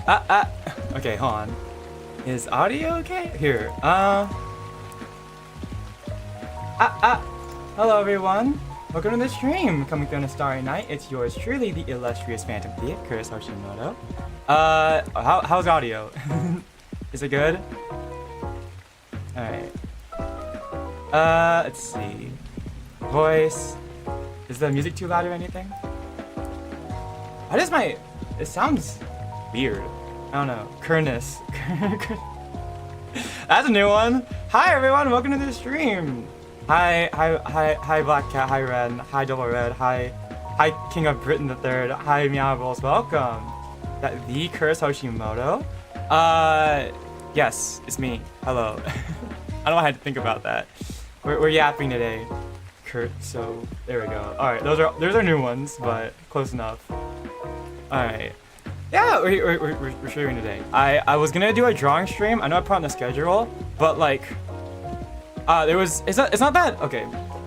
Okay, hold on. Is audio okay? Here. Hello everyone. Welcome to the stream. Coming through on a starry night. It's yours truly, the illustrious Phantom Thief, Kurtis Hoshimoto. How's audio? Is it good? Alright. Let's see. Voice. Is the music too loud or anything? Why does my... It sounds weird. I don't know. Kurtis. That's a new one. Hi everyone, welcome to the stream. Hi Black Cat, hi Red, hi Double Red, hi King of Britain the Third, hi Meow Balls, welcome. That the Kurtis Hoshimoto? Yes, it's me. Hello. I don't know why I had to think about that. We're yapping today. Kurt, so there we go. Alright, those are new ones, but close enough. Alright. Yeah, we're streaming today. I was gonna do a drawing stream. I know I put on the schedule, but like it's not that okay.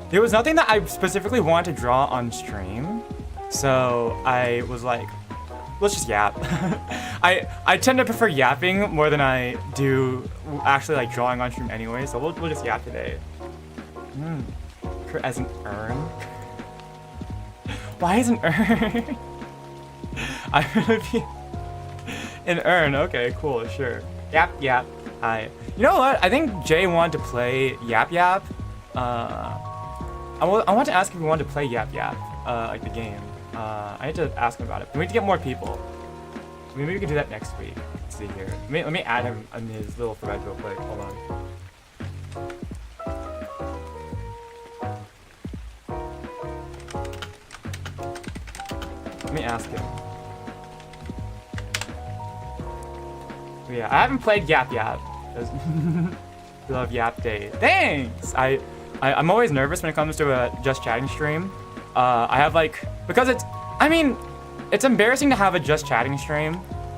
There was nothing that I specifically wanted to draw on stream. So I was like, let's just yap. I tend to prefer yapping more than I do actually like drawing on stream anyway, so we'll just yap today. As an urn? Why is an urn? I'm gonna be an urn. Okay, cool, sure. Yap, yap. Hi. You know what? I think Jay wanted to play Yap Yap. I want to ask if he wanted to play Yap Yap, like the game. I need to ask him about it. We need to get more people. Maybe we can do that next week. Let's see here. Let me add him in his little thread real quick. Hold on. Let me ask him. Yeah, I haven't played Yap Yap. Love Yap Day. Thanks! I'm always nervous when it comes to a just chatting stream. I have like, because it's embarrassing to have a just chatting stream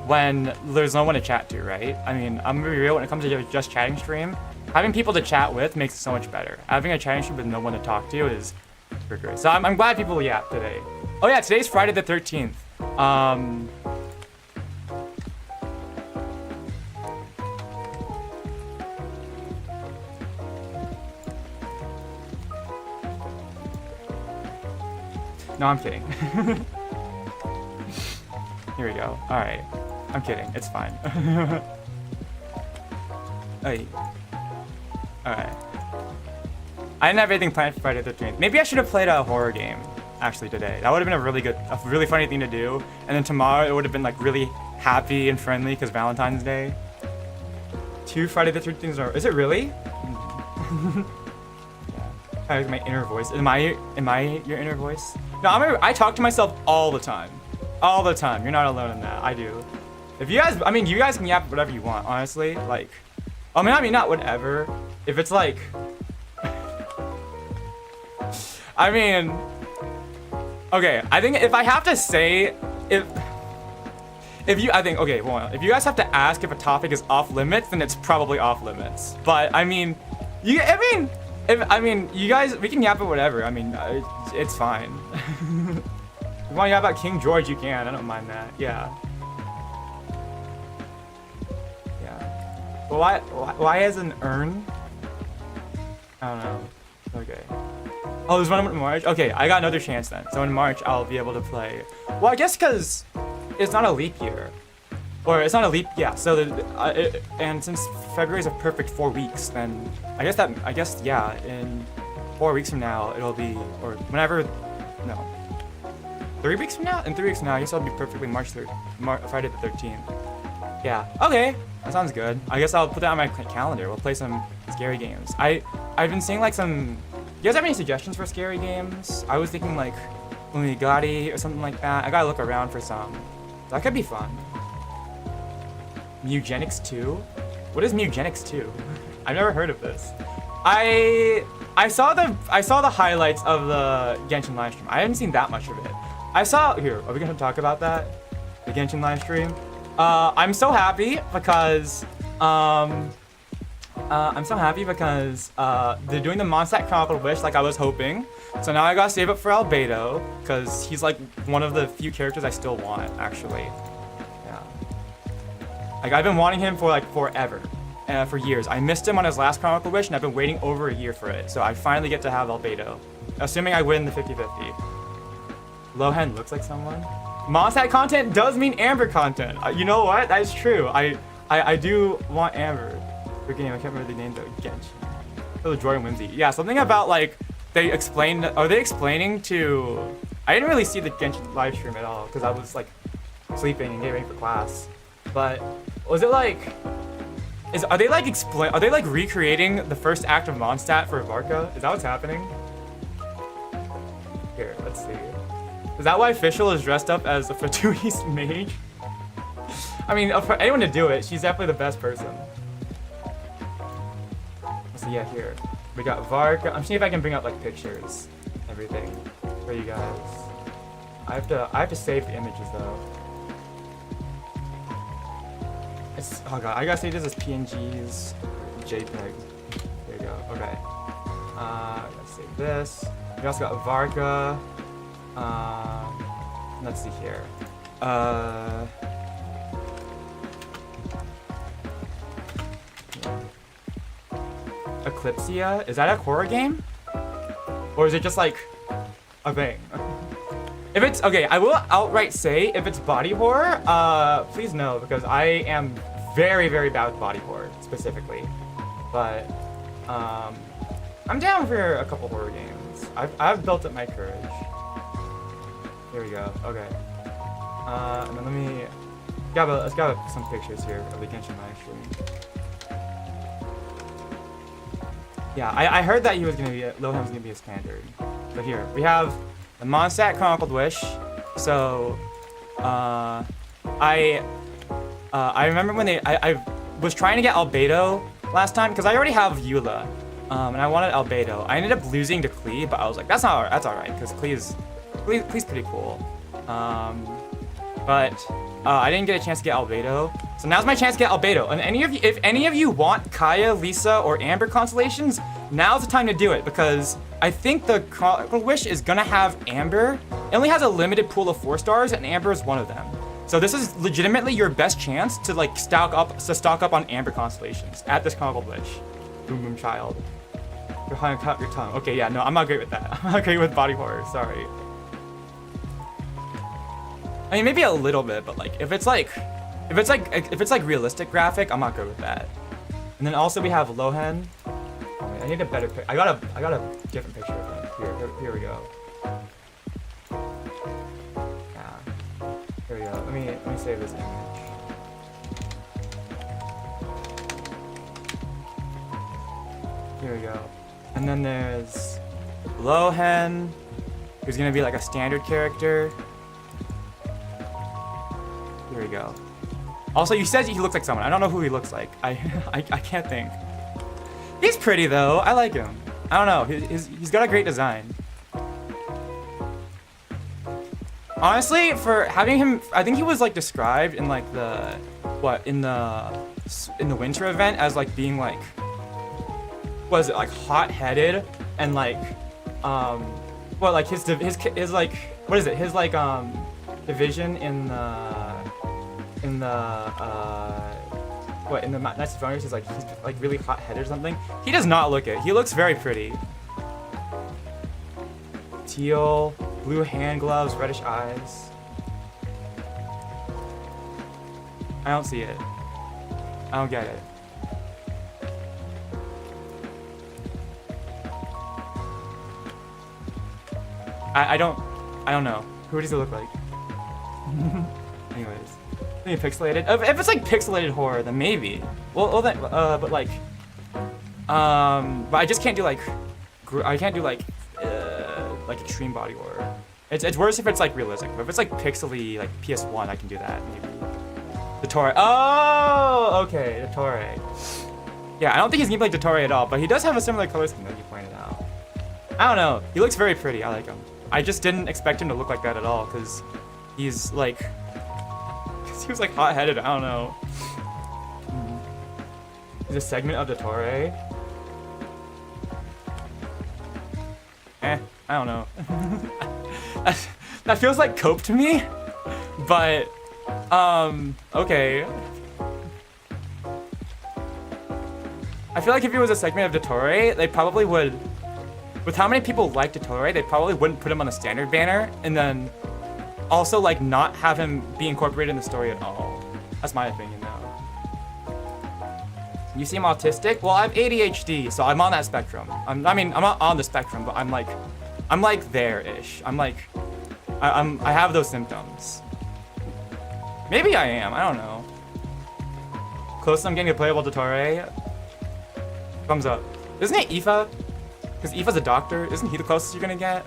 when there's no one to chat to, right? I mean, I'm gonna be real, when it comes to a just chatting stream, having people to chat with makes it so much better. Having a chatting stream with no one to talk to is super great. So I'm glad people yap today. Oh yeah, today's Friday the 13th. No, I'm kidding. Here we go. Alright. I'm kidding. It's fine. Hey. Alright. I didn't have anything planned for Friday the 13th. Maybe I should have played a horror game, actually, today. That would have been a really funny thing to do. And then tomorrow it would have been like really happy and friendly because Valentine's Day. 2 Friday the 13th. Is it really? Yeah. My inner voice. Am I your inner voice? No, I talk to myself all the time. All the time. You're not alone in that. I do. If you guys, you guys can yap whatever you want, honestly. Like, I mean, not whatever. If it's like, okay, I think if I have to say, if you guys have to ask if a topic is off limits, then it's probably off limits. But, you guys, we can yap at whatever. It's fine. If you want to yap about King George, you can. I don't mind that. Yeah. Yeah. But why as an urn? I don't know. Okay. Oh, there's one in March? Okay, I got another chance then. So in March, I'll be able to play. Well, I guess because it's not a leap year. Or it's not a leap, yeah. So, and since February is a perfect 4 weeks, then I guess, yeah, in 4 weeks from now, it'll be, or whenever, no. 3 weeks from now? In 3 weeks from now, I guess it'll be perfectly Friday the 13th. Yeah, okay, that sounds good. I guess I'll put that on my calendar. We'll play some scary games. I've been seeing like some, you guys have any suggestions for scary games? I was thinking like Lumigati or something like that. I gotta look around for some. That could be fun. Mugenics 2? What is Mugenics 2? I've never heard of this. I saw the highlights of the Genshin livestream. I haven't seen that much of it. Here, are we gonna talk about that? The Genshin livestream? I'm so happy because they're doing the Mondstadt Chronicled Wish like I was hoping. So now I gotta save up for Albedo, because he's like one of the few characters I still want, actually. Yeah. Like, I've been wanting him for, like, forever. For years. I missed him on his last Chronicle Wish, and I've been waiting over a year for it. So I finally get to have Albedo. Assuming I win the 50-50. Lohan looks like someone. Mondstadt content does mean Amber content. You know what? That is true. I do want Amber. For game, I can't remember the name though. Genshin. Oh, Jordan Whimsy. Yeah, something about, like, they explained... Are they explaining to... I didn't really see the Genshin live stream at all, because I was, like, sleeping and getting ready for class. But was it, like... Are they like recreating the first act of Mondstadt for Varka? Is that what's happening? Here, let's see. Is that why Fischl is dressed up as a Fatoui's mage? I mean, for anyone to do it, she's definitely the best person. So yeah, here. We got Varka. I'm seeing if I can bring up like pictures, everything for you guys. I have to save the images though. Oh god, I gotta say this is PNGs, JPEGs. There you go. Okay. Let's save this. We also got Varka. Let's see here. Eclipsia? Is that a horror game? Or is it just like a thing? If it's okay, I will outright say if it's body horror, please no, because I am very, very bad with body horror specifically. But I'm down for a couple horror games. I've built up my courage. Here we go. Okay. And then let's grab some pictures here of the Genshin live stream. Yeah, I heard that Lohan was gonna be a standard. So here we have the Mondstadt Chronicled Wish. So, I remember when I was trying to get Albedo last time because I already have Eula, and I wanted Albedo. I ended up losing to Klee, but I was like, that's all right because Klee's pretty cool. But I didn't get a chance to get Albedo, so now's my chance to get Albedo. And if any of you want Kaya, Lisa, or Amber constellations, now's the time to do it because I think the Chronicled Wish is gonna have Amber. It only has a limited pool of 4 stars, and Amber is one of them. So this is legitimately your best chance to like stock up on Amber constellations at this Chronicled Wish. Boom Boom Child. You're trying to cut your tongue. Okay, yeah, no, I'm not great with that. I'm not great with body horror. Sorry. I mean, maybe a little bit, but like if it's like realistic graphic, I'm not good with that. And then also we have Lohan. Oh, man, I need a better pic. I got a different picture of him. Here we go. Yeah. Here we go. Let me save this image. Here we go. And then there's Lohan, who's gonna be like a standard character. Here we go. Also, you said he looks like someone. I don't know who he looks like. I can't think. He's pretty though. I like him. I don't know. He's got a great design. Honestly, for having him, I think he was like described in like in the winter event as like being like, what is it, like hot-headed and like like his like, what is it, his like division in the Knights of Runners is like he's like really hot-headed or something. He does not look it. He looks very pretty. Teal, blue hand gloves, reddish eyes. I don't see it. I don't get it. I don't know. Who does it look like? Anyways. Maybe pixelated. If it's like pixelated horror, then maybe. Well then, but like, but I just can't do like, extreme body horror. It's worse if it's like realistic. But if it's like pixely, like PS1, I can do that maybe. Dottore. Oh, okay, Dottore. Yeah, I don't think he's gonna be like Dottore at all, but he does have a similar color scheme that you pointed out. I don't know. He looks very pretty. I like him. I just didn't expect him to look like that at all, because he's like, he was like hot-headed. I don't know. He's a segment of Dottore. I don't know. That feels like cope to me, but okay. I feel like if it was a segment of Dottore, they probably would, with how many people like Dottore, they probably wouldn't put him on the standard banner, and then also like not have him be incorporated in the story at all. That's my opinion though. You seem autistic? Well, I have ADHD, so I'm on that spectrum. I mean, I'm not on the spectrum, but I'm like there-ish. I have those symptoms. Maybe I am, I don't know. Close to I'm getting a playable Dottore. Thumbs up. Isn't it Aoife? Because Aoife's a doctor. Isn't he the closest you're gonna get?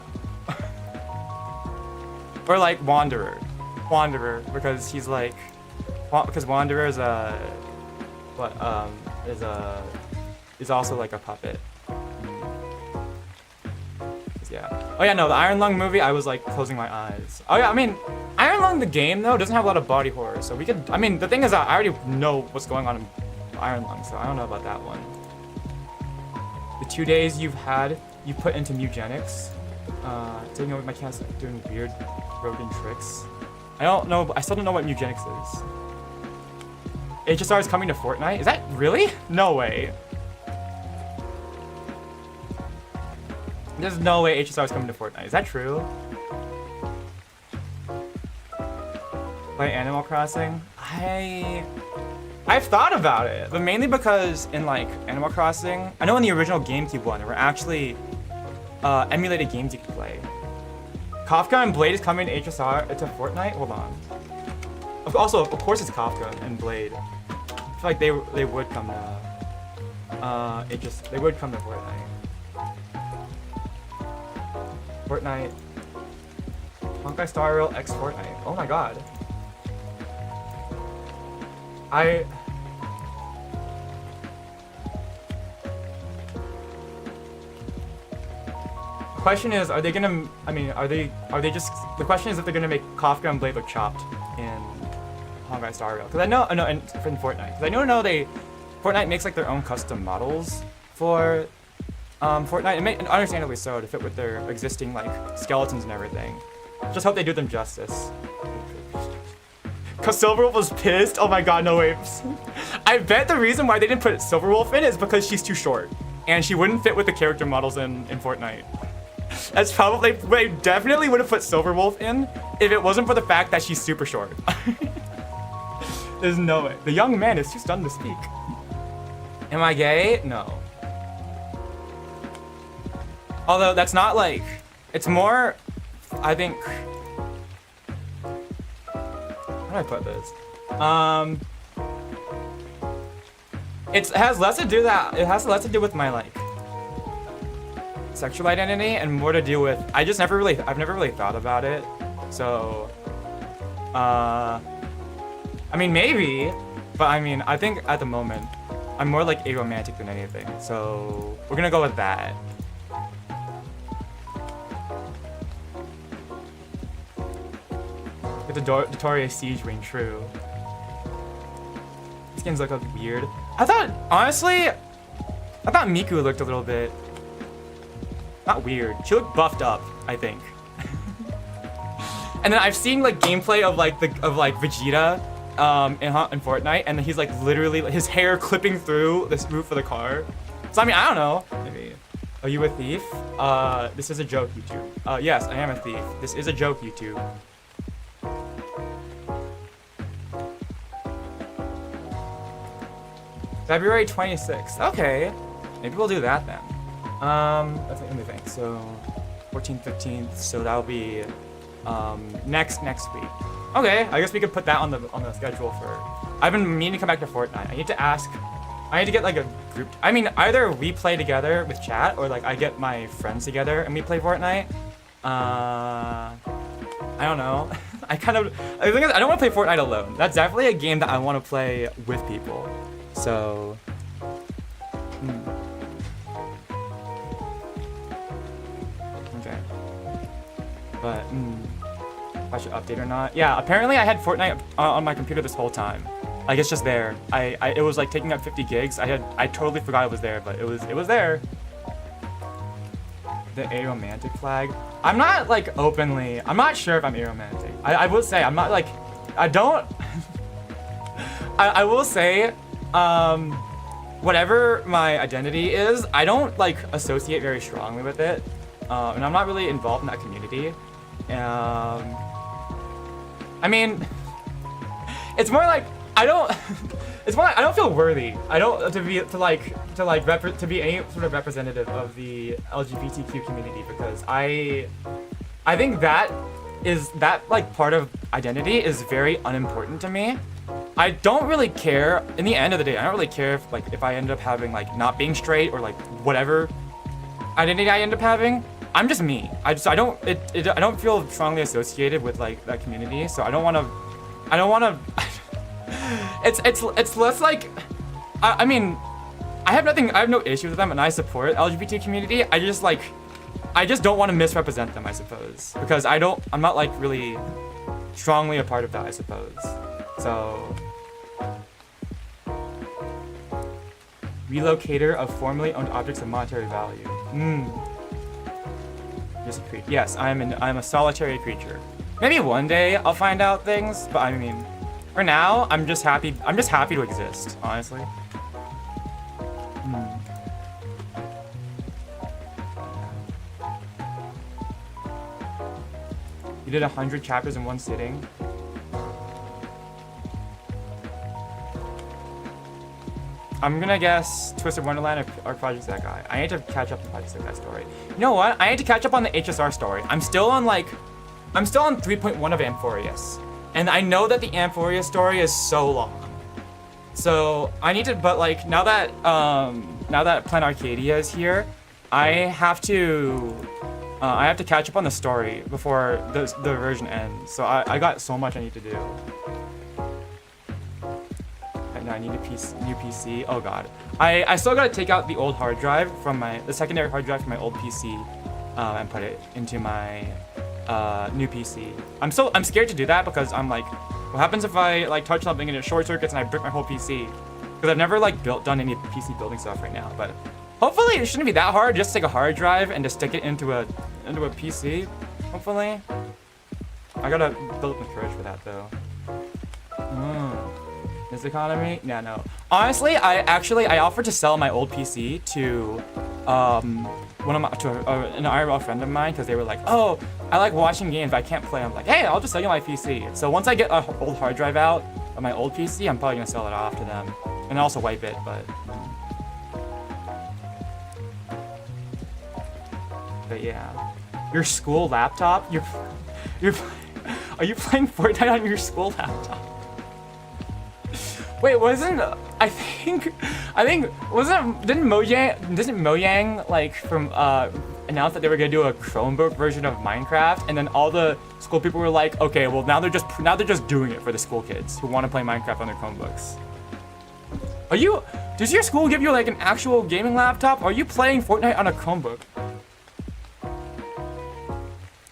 Or like Wanderer. Wanderer, because he's like, because Wanderer is is also like a puppet. Yeah. Oh yeah, no, the Iron Lung movie, I was like closing my eyes. Oh yeah, I mean, Iron Lung the game though doesn't have a lot of body horror, so we could. I mean, the thing is that I already know what's going on in Iron Lung, so I don't know about that one. The 2 days you put into Mugenics, taking over my cats, doing weird broken tricks. I don't know. I still don't know what Mugenics is. HSR is coming to Fortnite. Is that really? No way. There's no way HSR is coming to Fortnite. Is that true? Play Animal Crossing? I've thought about it, but mainly because in like Animal Crossing, I know in the original GameCube one, there were actually emulated games you could play. Kafka and Blade is coming to HSR to Fortnite. Hold on. Also, of course, it's Kafka and Blade. I feel like they would come to they would come to Fortnite. Fortnite. Honkai Star Rail X Fortnite. Oh my god. The question is, are they gonna? I mean, are they just? The question is if they're gonna make Kafka and Blade look chopped in Honkai Star Rail. Because I know, in Fortnite. Because I know Fortnite makes like their own custom models for Fortnite, and understandably so, to fit with their existing like skeletons and everything. Just hope they do them justice. Cause Silverwolf was pissed. Oh my god, no way. I bet the reason why they didn't put Silverwolf in is because she's too short, and she wouldn't fit with the character models in Fortnite. That's probably, they definitely would have put Silverwolf in if it wasn't for the fact that she's super short. There's no way. The young man is too stunned to speak. Am I gay? No. Although that's not like, it's more, I think, how do I put this? It has less to do with my like sexual identity and more to do with I've never really thought about it. So I mean maybe, but I mean I think at the moment I'm more like aromantic than anything. So we're gonna go with that. Get the Dottore Siege Ring, true. Skins look weird. I thought Miku looked a little bit not weird. She looked buffed up, I think. And then I've seen like gameplay of Vegeta in Fortnite, and he's like literally his hair clipping through this roof of the car. So I mean I don't know. Maybe. Are you a thief? This is a joke, YouTube. Yes, I am a thief. This is a joke, YouTube. February 26th. Okay, maybe we'll do that then. Let me think. So, 14th, 15th. So that'll be next week. Okay, I guess we could put that on the schedule for. I've been meaning to come back to Fortnite. I need to get like a group. I mean, either we play together with chat, or like I get my friends together and we play Fortnite. I don't know. The thing is, I don't want to play Fortnite alone. That's definitely a game that I want to play with people. So, okay. But, if I should update or not. Yeah, apparently I had Fortnite on my computer this whole time. Like, it's just there. It was like taking up 50 gigs. I totally forgot it was there, but it was there. The aromantic flag. I'm not like openly, I'm not sure if I'm aromantic. I will say, I'm not like, I don't, I will say, whatever my identity is, I don't like associate very strongly with it, and I'm not really involved in that community. I mean, it's more like I don't. It's more like I don't feel worthy. I don't to be any sort of representative of the LGBTQ community, because I think that like part of identity is very unimportant to me. I don't really care. In the end of the day, I don't really care if I end up having like not being straight or like whatever identity I end up having. I'm just me. I don't feel strongly associated with like that community, so I don't want to. It's less like, I mean, I have no issue with them, and I support LGBT community. I just don't want to misrepresent them, I suppose, because I'm not like really strongly a part of that, I suppose. So, relocator of formerly owned objects of monetary value. Just a creature. Yes, I'm a solitary creature. Maybe one day I'll find out things, but I mean, for now, I'm just happy to exist, honestly. You did 100 chapters in one sitting. I'm gonna guess Twisted Wonderland or Project That Guy. I need to catch up on Project That Guy story. You know what? I need to catch up on the HSR story. I'm still on 3.1 of Amphorius. And I know that the Amphorius story is so long. So I need to, but like now that Plan Arcadia is here, I have to catch up on the story before the version ends. So I got so much I need to do. Right now I need a new PC. Oh god. I still gotta take out the old hard drive from the secondary hard drive from my old PC and put it into my new PC. I'm scared to do that because I'm like, what happens if I like touch something and it short circuits and I break my whole PC? Because I've never like done any PC building stuff right now. But hopefully it shouldn't be that hard. Just take a hard drive and just stick it into a PC. Hopefully. I gotta build up the courage for that though. This economy? Yeah, no. Honestly, I offered to sell my old PC to an IRL friend of mine, because they were like, oh, I like watching games, but I can't play. I'm like, hey, I'll just sell you my PC. So once I get an old hard drive out of my old PC, I'm probably gonna sell it off to them, and also wipe it. But yeah, your school laptop? Are you playing Fortnite on your school laptop? Wait, didn't Mojang like announce that they were gonna do a Chromebook version of Minecraft, and then all the school people were like, okay, well now they're just doing it for the school kids who want to play Minecraft on their Chromebooks. Does your school give you like an actual gaming laptop? Or are you playing Fortnite on a Chromebook?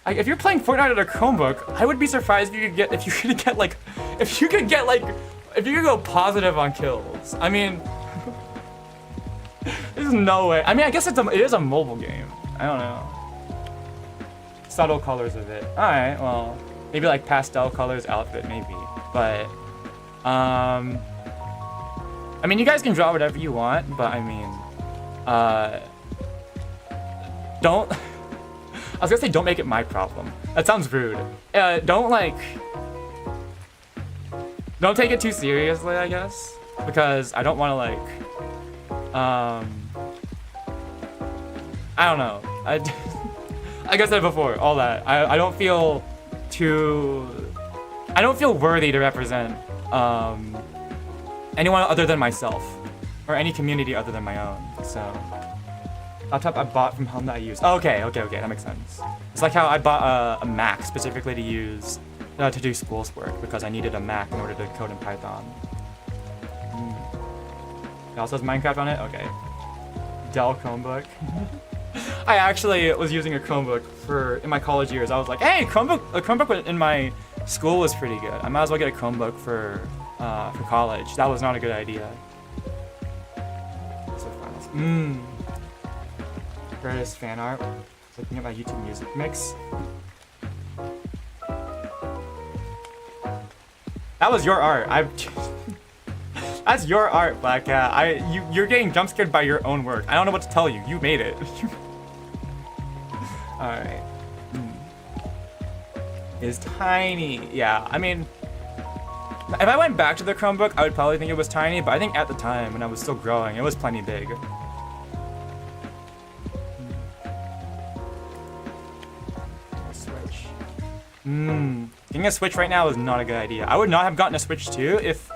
If you're playing Fortnite on a Chromebook, I would be surprised if you could go positive on kills. I mean, there's no way. I mean, I guess it is a mobile game. I don't know. Subtle colors of it. All right, well, maybe like pastel colors outfit, maybe. But, I mean, you guys can draw whatever you want, but I mean, don't. I was gonna say don't make it my problem. That sounds rude. Don't take it too seriously, I guess, because I don't want to I don't know. Like I said before, all that. I don't feel worthy to represent anyone other than myself, or any community other than my own. So, laptop I bought from home that I use. Oh, okay, that makes sense. It's like how I bought a Mac specifically to use. To do schoolwork, because I needed a Mac in order to code in Python. It also has Minecraft on it? Okay. Dell Chromebook. I actually was using a Chromebook in my college years. I was like, hey, a Chromebook in my school was pretty good. I might as well get a Chromebook for college. That was not a good idea. Greatest fan art. Looking at my YouTube music mix. That was your art. That's your art, Black Cat. You're getting jump scared by your own work. I don't know what to tell you. You made it. All right. It's tiny. Yeah, I mean, if I went back to the Chromebook, I would probably think it was tiny, but I think at the time when I was still growing, it was plenty big. Switch. Getting a Switch right now is not a good idea. I would not have gotten a Switch 2 if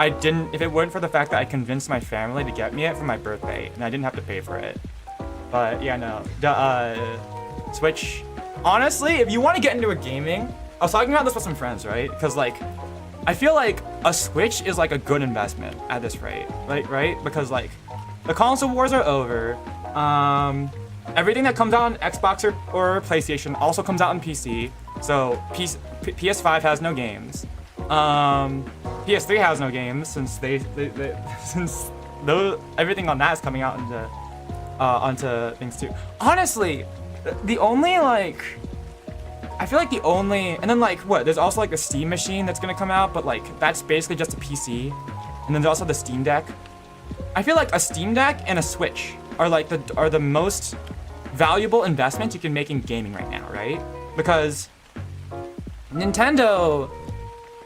it weren't for the fact that I convinced my family to get me it for my birthday, and I didn't have to pay for it. But yeah, no, the Switch. Honestly, if you want to get into a gaming, I was talking about this with some friends, right? Because like, I feel like a Switch is like a good investment at this rate, right? Because like, the console wars are over. Everything that comes out on Xbox or PlayStation also comes out on PC. So PS5 has no games. PS3 has no games since everything on that is coming out onto things too. Honestly, the only like, I feel like the only, and then like what? There's also like the Steam machine that's gonna come out, but like that's basically just a PC. And then there's also the Steam Deck. I feel like a Steam Deck and a Switch are the most valuable investments you can make in gaming right now, right? Because Nintendo,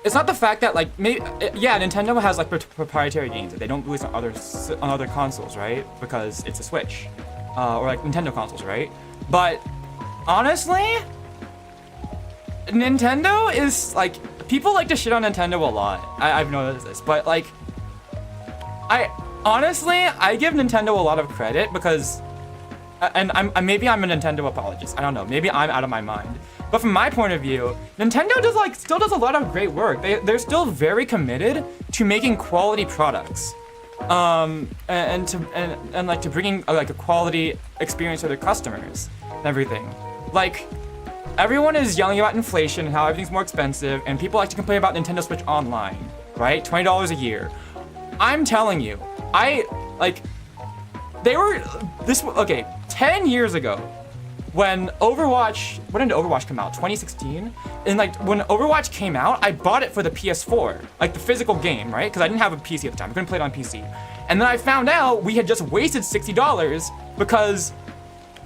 it's not the fact that like Nintendo has like proprietary games that they don't release on other consoles, right? Because it's a Switch, or like Nintendo consoles, right? But honestly, Nintendo is like, people like to shit on Nintendo a lot. I've noticed this, but like, I give Nintendo a lot of credit because, and maybe I'm a Nintendo apologist. I don't know. Maybe I'm out of my mind. But from my point of view, Nintendo still does a lot of great work. They're still very committed to making quality products, and to bringing like a quality experience to their customers and everything. Like, everyone is yelling about inflation and how everything's more expensive, and people like to complain about Nintendo Switch Online, right? $20 a year. I'm telling you, 10 years ago, when did Overwatch come out? 2016? And like, when Overwatch came out, I bought it for the PS4, like the physical game, right? Because I didn't have a PC at the time, I couldn't play it on PC. And then I found out we had just wasted $60 because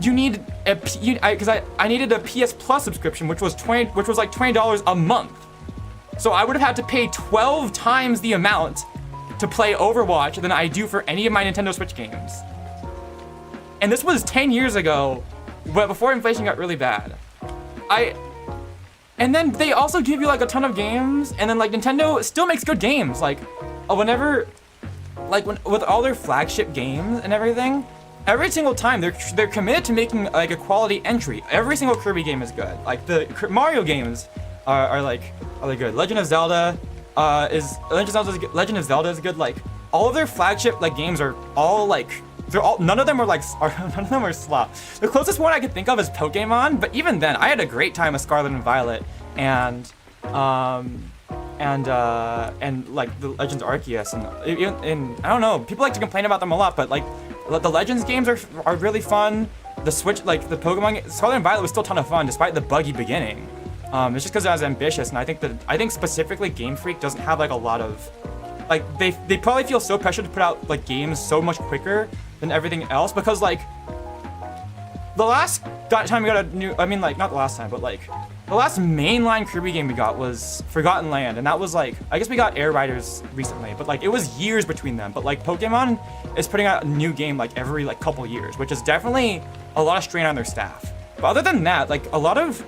you need I needed a PS Plus subscription, which was like $20 a month. So I would have had to pay 12 times the amount to play Overwatch than I do for any of my Nintendo Switch games. And this was 10 years ago, but before inflation got really bad. And then they also give you like a ton of games, and then like Nintendo still makes good games. Like, with all their flagship games and everything, every single time they're committed to making like a quality entry. Every single Kirby game is good. Like the Mario games are good. Legend of Zelda is good. Like, all of their flagship like games are all like, none of them are slop. The closest one I could think of is Pokemon, but even then, I had a great time with Scarlet and Violet and like the Legends Arceus and I don't know. People like to complain about them a lot, but like the Legends games are really fun. The Switch, like the Pokemon, Scarlet and Violet was still a ton of fun despite the buggy beginning. It's just because I was ambitious, and I think specifically Game Freak doesn't have like a lot of, like they probably feel so pressured to put out like games so much quicker than everything else, because like the last time we got a new, I mean like not the last time, but like the last mainline Kirby game we got was Forgotten Land, and that was like, I guess we got Air Riders recently, but like it was years between them. But like Pokemon is putting out a new game like every like couple years, which is definitely a lot of strain on their staff. But other than that, like a lot of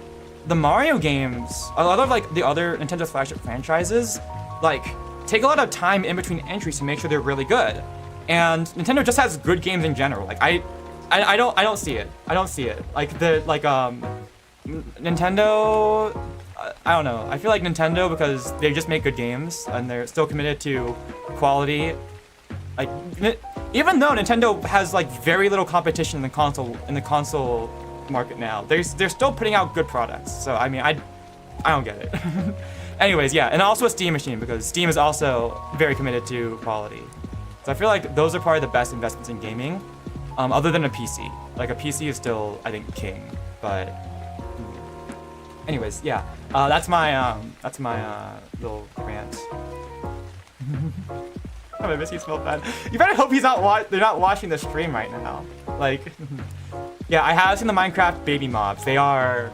the Mario games, a lot of like the other Nintendo flagship franchises, like take a lot of time in between entries to make sure they're really good. And Nintendo just has good games in general. Like I don't see it. I don't see it. Like Nintendo, I don't know. I feel like Nintendo, because they just make good games and they're still committed to quality. Like, even though Nintendo has like very little competition in the console market now, they're still putting out good products. So I mean, I don't get it. Anyways, yeah, and also a Steam machine, because Steam is also very committed to quality. So I feel like those are probably the best investments in gaming, other than a PC. Like a PC is still, I think, king. But anyways, yeah, that's my little rant. I miss you smell bad. You better hope they're not watching the stream right now. Like, yeah, I have seen the Minecraft baby mobs. They are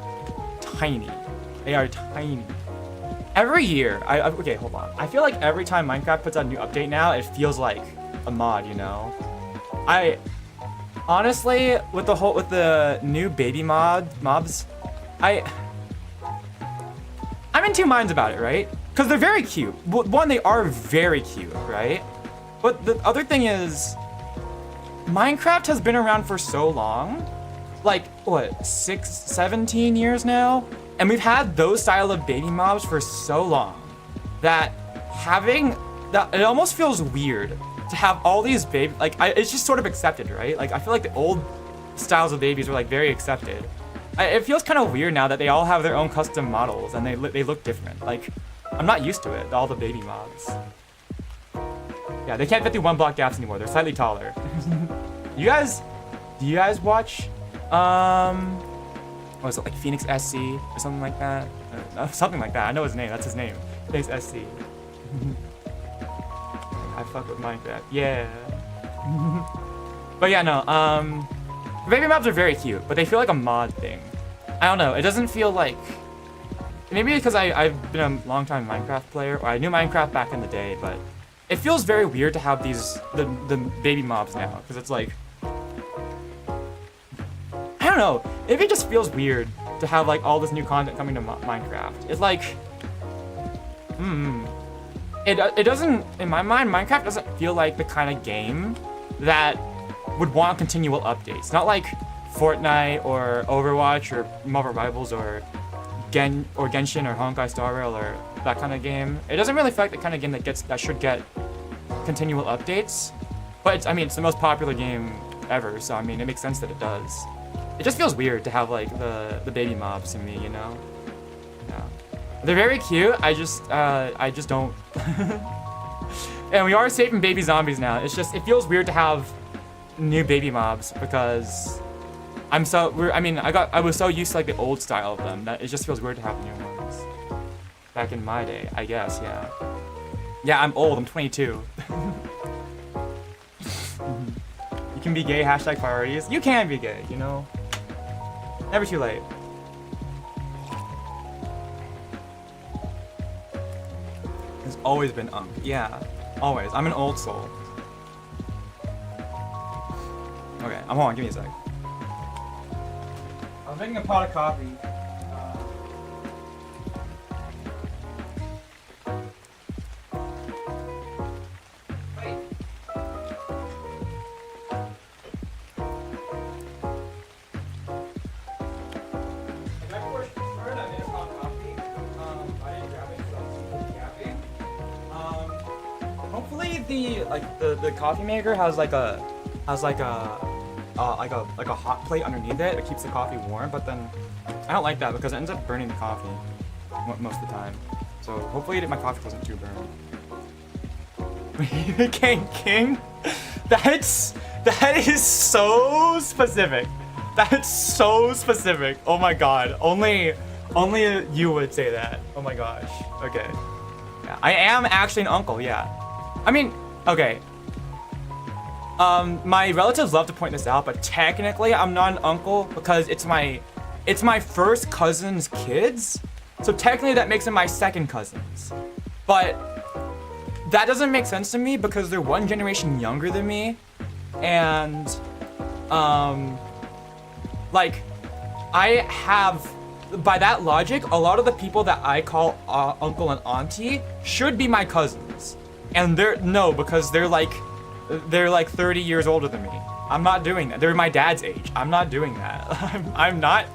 tiny. They are tiny. Every year, okay, hold on. I feel like every time Minecraft puts out a new update now, it feels like a mod, you know? Honestly, with the new baby mobs, I'm in two minds about it, right? Because they're very cute. One, they are very cute, right? But the other thing is, Minecraft has been around for so long, like, what, 17 years now? And we've had those style of baby mobs for so long that it almost feels weird to have all these it's just sort of accepted, right? Like, I feel like the old styles of babies were like very accepted. It feels kind of weird now that they all have their own custom models and they look different. Like, I'm not used to it, all the baby mobs. Yeah, they can't fit through 1 block gaps anymore. They're slightly taller. Do you guys watch, what was it, like Phoenix SC or something like that? Something like that. I know his name. That's his name. Phoenix SC. I fuck with Minecraft. Yeah. But yeah, no. Baby mobs are very cute, but they feel like a mod thing. I don't know. It doesn't feel like. Maybe because I've been a long time Minecraft player, or I knew Minecraft back in the day, but it feels very weird to have the baby mobs now, because it's like, I don't know. Maybe it just feels weird to have like all this new content coming to Minecraft. It's like, it doesn't, in my mind, Minecraft doesn't feel like the kind of game that would want continual updates. Not like Fortnite or Overwatch or Marvel Rivals or Genshin or Honkai Star Rail or that kind of game. It doesn't really feel like the kind of game that should get continual updates. But it's the most popular game ever, so I mean, it makes sense that it does. It just feels weird to have like the baby mobs in me, you know? Yeah. They're very cute. I just don't. And we are safe from baby zombies now. It's just, it feels weird to have new baby mobs because I was so used to like the old style of them that it just feels weird to have new ones. Back in my day, I guess, yeah. Yeah, I'm old, I'm 22. You can be gay, hashtag priorities. You can be gay, you know? Never too late. It's always been yeah, always. I'm an old soul. Okay, hold on, give me a sec. I was making a pot of coffee. Wait. If I pour straight, I made a pot of coffee. I didn't grab it because I was yapping. Hopefully the coffee maker has like a hot plate underneath it that keeps the coffee warm, but then I don't like that because it ends up burning the coffee most of the time. So hopefully my coffee doesn't too burn. King? That is so specific. That's so specific. Oh my god. Only you would say that. Oh my gosh. Okay. Yeah, I am actually an uncle, yeah. I mean, okay. My relatives love to point this out, but technically I'm not an uncle because it's my first cousin's kids. So technically that makes them my second cousins. But that doesn't make sense to me because they're one generation younger than me. And, like, I have, by that logic, a lot of the people that I call uncle and auntie should be my cousins. And because they're like 30 years older than me. I'm not doing that. They're my dad's age. I'm not doing that. I'm not,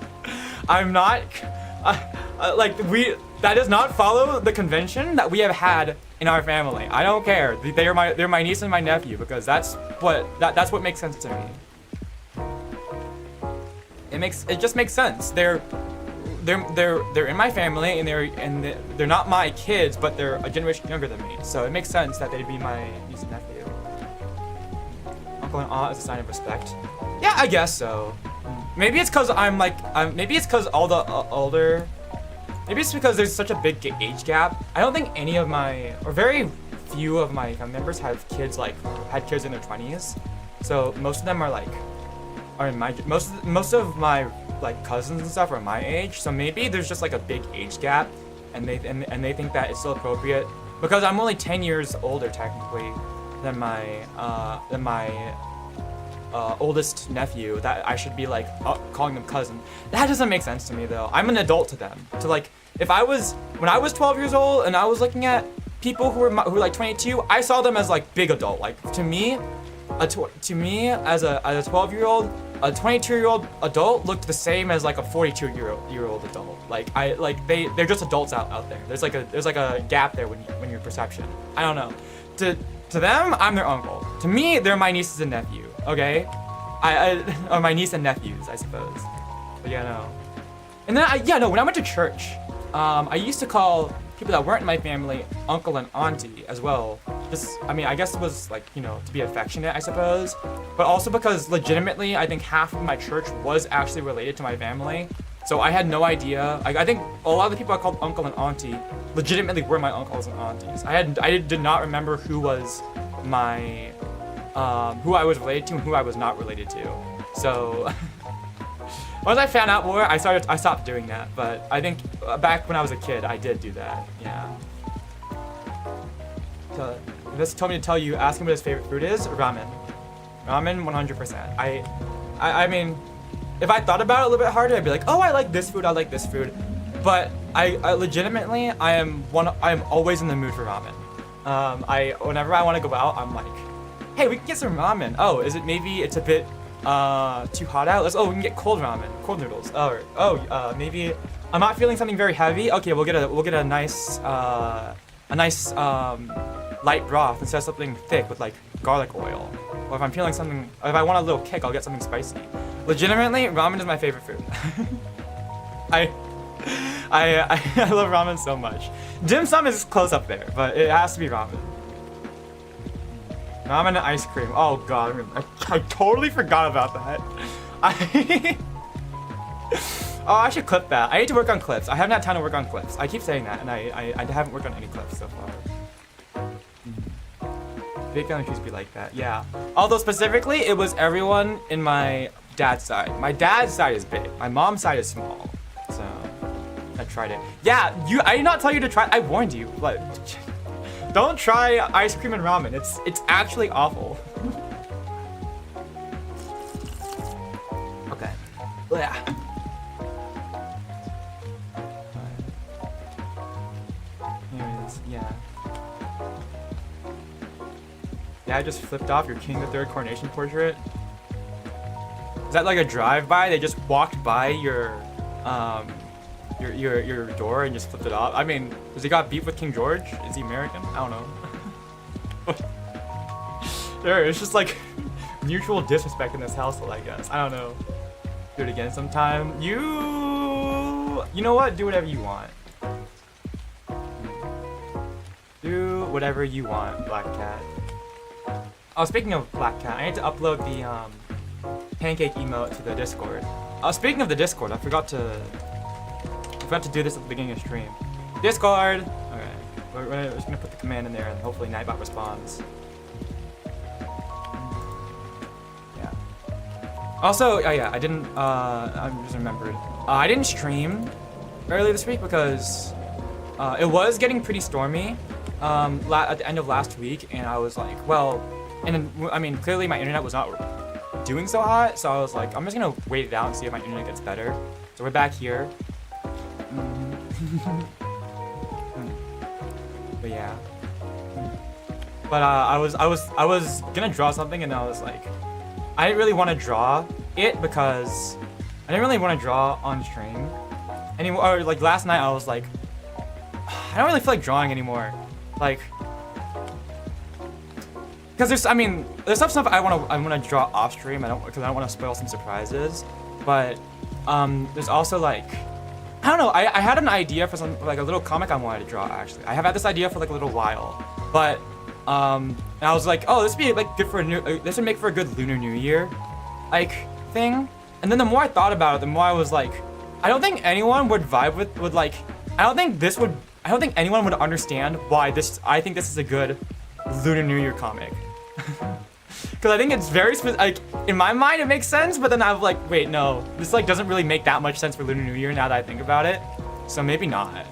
that does not follow the convention that we have had in our family. I don't care. They're my niece and my nephew because that's what makes sense to me. It just makes sense. They're in my family and they're not my kids, but they're a generation younger than me. So it makes sense that they'd be my niece and nephew. Uncle and aunt is a sign of respect. Yeah, I guess so. Maybe it's because maybe it's because all the older. Maybe it's because there's such a big age gap. I don't think any of my, or very few of my family members have kids had kids in their 20s, so most of them are in my most of my like cousins and stuff are my age. So maybe there's just like a big age gap, and they think that it's still appropriate because I'm only 10 years older technically than my oldest nephew, that I should be like calling them cousin. That doesn't make sense to me though. I'm an adult to them. To like, when I was 12 years old and I was looking at people who were like 22, I saw them as like big adult. Like to me, as a 12-year-old, a 22-year-old adult looked the same as like a 42-year-old adult. Like they're just adults out there. There's like a gap there when your perception. I don't know. To them, I'm their uncle. To me, they're my nieces and nephew. Okay, or my niece and nephews, I suppose. But yeah, no. And then when I went to church, I used to call people that weren't in my family uncle and auntie as well. I guess it was like, to be affectionate, I suppose. But also because legitimately, I think half of my church was actually related to my family. So I had no idea. I think a lot of the people I called uncle and auntie legitimately were my uncles and aunties. I did not remember who was my, who I was related to and who I was not related to. So once I found out more, I stopped doing that. But I think back when I was a kid, I did do that. Yeah. So this told me to tell you, ask him what his favorite food is. Ramen. Ramen, 100%. I mean, if I thought about it a little bit harder, I'd be like, oh, I like this food. I like this food. But I legitimately, I am always in the mood for ramen. Whenever I want to go out, I'm like, hey, we can get some ramen. Oh, maybe it's a bit too hot out? We can get cold ramen, cold noodles. Maybe I'm not feeling something very heavy. Okay, we'll get a nice light broth instead of something thick with like garlic oil. Or if I'm feeling something, if I want a little kick, I'll get something spicy. Legitimately, ramen is my favorite food. I love ramen so much. Dim sum is close up there, but it has to be ramen. Ramen and ice cream. Oh god, I totally forgot about that. I should clip that. I need to work on clips. I haven't had time to work on clips. I keep saying that, and I haven't worked on any clips so far. Big family used to be like that, yeah. Although specifically, it was everyone in my dad's side. My dad's side is big. My mom's side is small. So I tried it. Yeah, I did not tell you to try. I warned you. Like, don't try ice cream and ramen. It's actually awful. Okay. Yeah. Anyways, yeah. Yeah, I just flipped off your King III coronation portrait. Is that like a drive-by? They just walked by your door and just flipped it off? I mean, has he got beef with King George? Is he American? I don't know. Sure, it's just like mutual disrespect in this household, I guess. I don't know. Do it again sometime. You know what? Do whatever you want. Do whatever you want, Black Cat. Oh, speaking of Black Cat, I need to upload the pancake emote to the Discord. Speaking of the Discord, I forgot to do this at the beginning of stream. Discord! Okay, we're just gonna put the command in there and hopefully Nightbot responds. Yeah. Also, oh yeah, I just remembered. I didn't stream earlier this week because it was getting pretty stormy at the end of last week, and I was like, well, and I mean, clearly my internet was not doing so hot, so I was like, I'm just gonna wait it out and see if my internet gets better. So we're back here. But yeah. But I was gonna draw something, and I was like, I didn't really want to draw it because I didn't really want to draw on stream anymore. Or like last night, I was like, I don't really feel like drawing anymore. Like, because there's stuff I want to draw off stream. Because I don't want to spoil some surprises. But there's also like, I don't know. I had an idea for some like a little comic I wanted to draw. Actually, I have had this idea for like a little while. But and I was like, oh, this would be like good for this would make for a good Lunar New Year, like thing. And then the more I thought about it, the more I was like, I don't think anyone would vibe with like. I don't think anyone would understand why I think this is a good Lunar New Year comic. Because I think it's very like in my mind it makes sense, but then I'm like, wait, no, this like doesn't really make that much sense for Lunar New Year now that I think about it. So maybe not.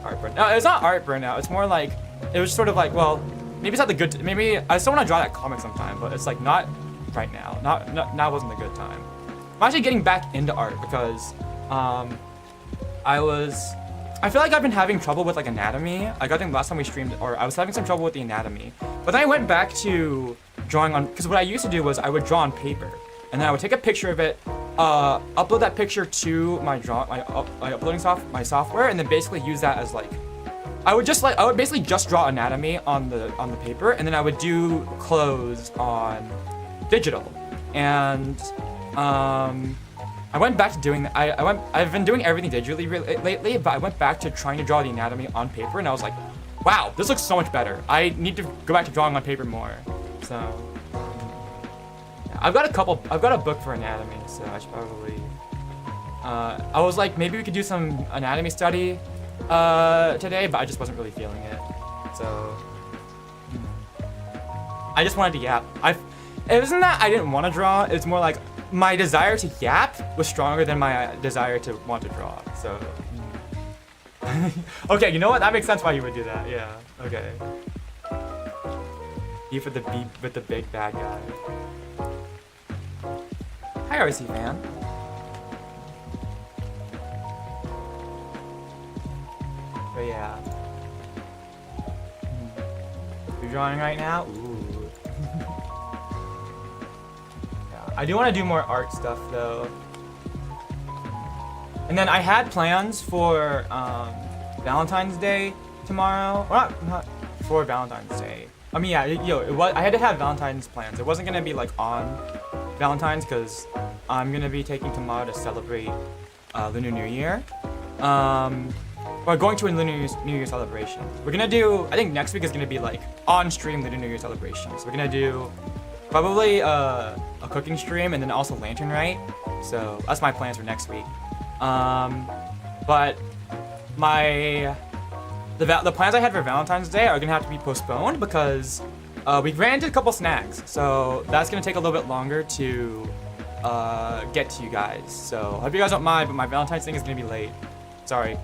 Art burnout. No, it's not art burnout. It's more like it was sort of like, well, maybe it's not the good. Maybe I still want to draw that comic sometime, but it's like not right now. Now wasn't a good time. I'm actually getting back into art because I feel like I've been having trouble with like anatomy. Like I think last time we streamed, or I was having some trouble with the anatomy. But then I went back to drawing on, because what I used to do was I would draw on paper, and then I would take a picture of it, upload that picture to my my software, and then basically use that as like, I would basically just draw anatomy on the paper, and then I would do clothes on digital, and I went back to doing that. I've been doing everything digitally lately, but I went back to trying to draw the anatomy on paper, and I was like, wow, this looks so much better. I need to go back to drawing on paper more. So, yeah, I've got a book for anatomy, so I should probably, I was like, maybe we could do some anatomy study, today, but I just wasn't really feeling it. So, I just wanted to yap. It wasn't that I didn't want to draw, it's more like, my desire to yap was stronger than my desire to want to draw, so. Okay, you know what? That makes sense why you would do that, yeah, okay. Beef with the big bad guy. Hi, RC fan. But yeah. You're drawing right now? Ooh. I do want to do more art stuff though. And then I had plans for Valentine's Day tomorrow. Well, not for Valentine's Day. I mean, yeah, I had to have Valentine's plans. It wasn't gonna be like on Valentine's because I'm gonna be taking tomorrow to celebrate Lunar New Year. We're going to a Lunar New Year celebration. We're gonna do, I think next week is gonna be like on stream Lunar New Year celebration. So we're gonna do probably a cooking stream and then also lantern rite. So that's my plans for next week. But the plans I had for Valentine's Day are gonna have to be postponed because we ran into a couple snags. So that's gonna take a little bit longer to get to you guys. So I hope you guys don't mind, but my Valentine's thing is gonna be late. Sorry.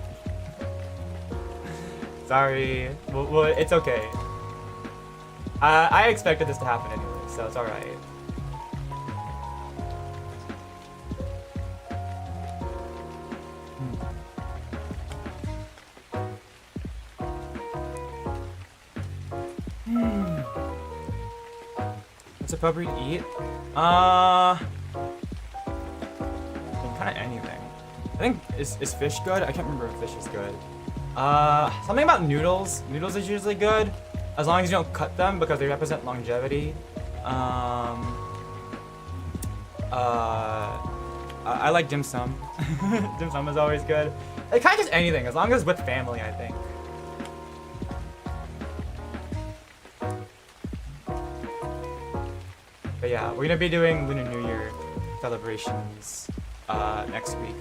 Sorry. Well, it's okay. I expected this to happen anyway, so it's alright. What's appropriate to eat? I mean, kind of anything. I think, is fish good? I can't remember if fish is good. Something about noodles. Noodles is usually good, as long as you don't cut them because they represent longevity. I like dim sum. Dim sum is always good. It kind of just anything, as long as with family, I think. But yeah, we're gonna be doing Lunar New Year celebrations next week.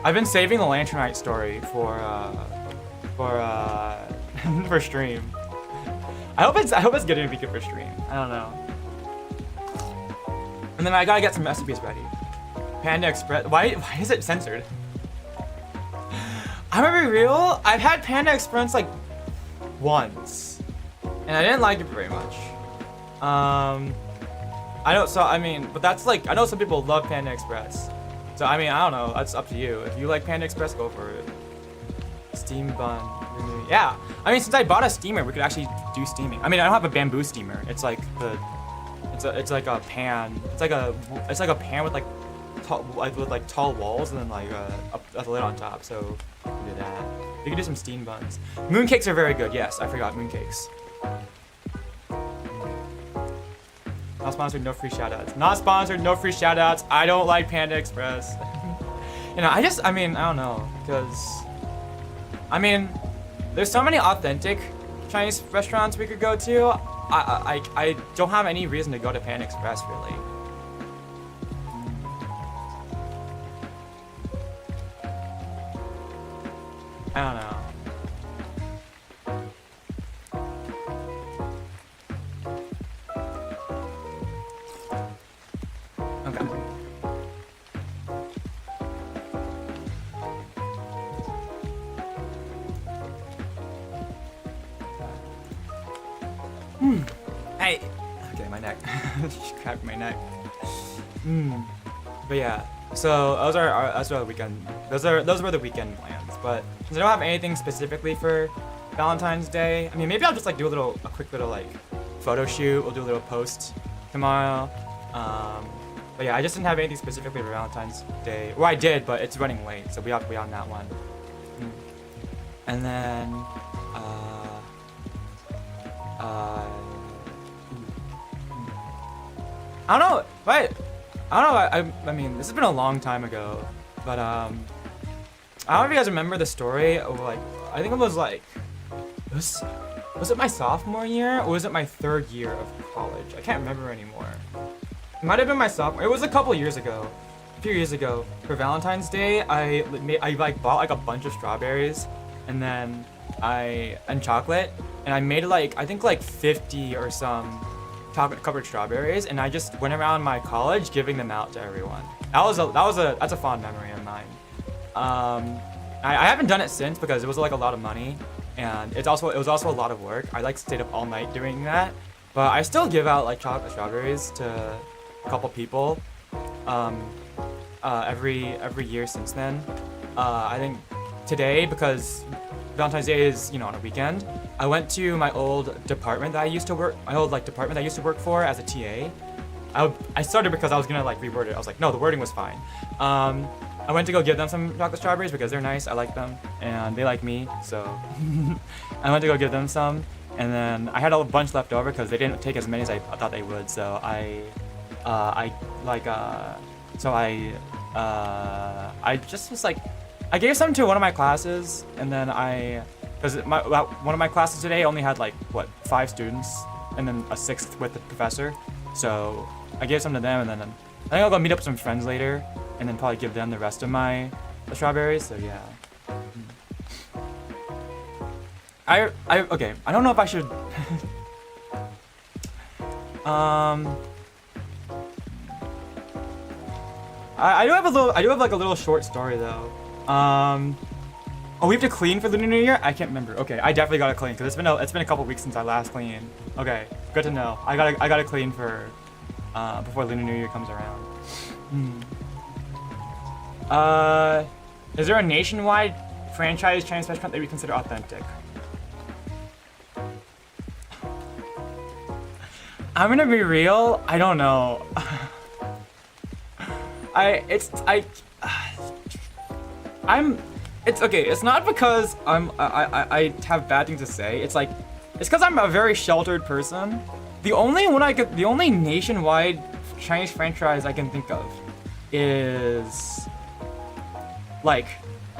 I've been saving the Lantern Night story for for stream. I hope it's gonna be good for stream. I don't know. And then I gotta get some recipes ready. Panda Express. Why is it censored? I'm gonna be real. I've had Panda Express like once, and I didn't like it very much. But that's like, I know some people love Panda Express. So I mean, I don't know. That's up to you. If you like Panda Express, go for it. Steam bun. Yeah. I mean, since I bought a steamer, we could actually do steaming. I mean, I don't have a bamboo steamer. It's like it's like a pan. It's like a pan with like tall walls and then like a lid on top. So we can do that. We can do some steam buns. Mooncakes are very good. Yes, I forgot mooncakes. Not sponsored, no free shoutouts. Not sponsored, no free shoutouts. I don't like Panda Express. You know, I don't know, because I mean, there's so many authentic Chinese restaurants we could go to. I don't have any reason to go to Panda Express really. I don't know. neck. Just cracked my neck. But yeah, so those are the weekend. Those were the weekend plans. But since I don't have anything specifically for Valentine's Day, I mean, maybe I'll just like do a quick little like photo shoot. We'll do a little post tomorrow. But yeah, I just didn't have anything specifically for Valentine's Day. Well, I did, but it's running late, so we have to be on that one. And then, I don't know, but I don't know. I mean, this has been a long time ago, but I don't know if you guys remember the story of like, I think it was like, was it my sophomore year or was it my 3rd year of college? I can't remember anymore. It might have been my sophomore. It was a couple years ago, a few years ago. For Valentine's Day, I like bought like a bunch of strawberries, and then and chocolate, and I made like I think like 50 or some chocolate covered strawberries, and I just went around my college giving them out to everyone. That's a fond memory of mine. I haven't done it since because it was like a lot of money, and it was also a lot of work. I like stayed up all night doing that, but I still give out like chocolate strawberries to a couple people every year since then. I think today, because Valentine's Day is, you know, on a weekend, I went to my old department that I used to work for as a TA. I started because I was gonna like reword it. I was like, no, the wording was fine. I went to go give them some chocolate strawberries because they're nice. I like them and they like me, so I went to go give them some. And then I had a bunch left over because they didn't take as many as I thought they would. So I just was like, I gave some to one of my classes, and then because one of my classes today only had like, 5 students, and then a 6th with the professor. So I gave some to them, and then I think I'll go meet up with some friends later, and then probably give them the rest of the strawberries. So yeah. Okay, I don't know if I should. I do have like a little short story though. Oh, we have to clean for the New Year? I can't remember. Okay, I definitely gotta clean because it's been a couple weeks since I last cleaned. Okay, good to know. I gotta clean for before Lunar New Year comes around. Is there a nationwide franchise Chinese restaurant that we consider authentic? I'm gonna be real. I don't know. It's okay. It's not because I have bad things to say. It's because I'm a very sheltered person. The only nationwide Chinese franchise I can think of is like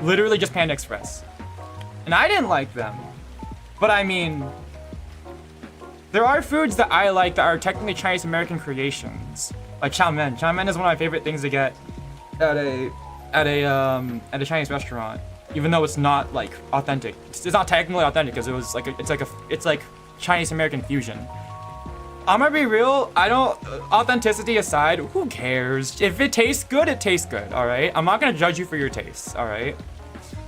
literally just Panda Express, and I didn't like them. But I mean, there are foods that I like that are technically Chinese American creations, like chow mein. Chow mein is one of my favorite things to get at a Chinese restaurant, even though it's not like authentic. It's not technically authentic because it's like Chinese American fusion. I'm gonna be real. Authenticity aside, who cares? If it tastes good, it tastes good. All right. I'm not gonna judge you for your tastes. All right.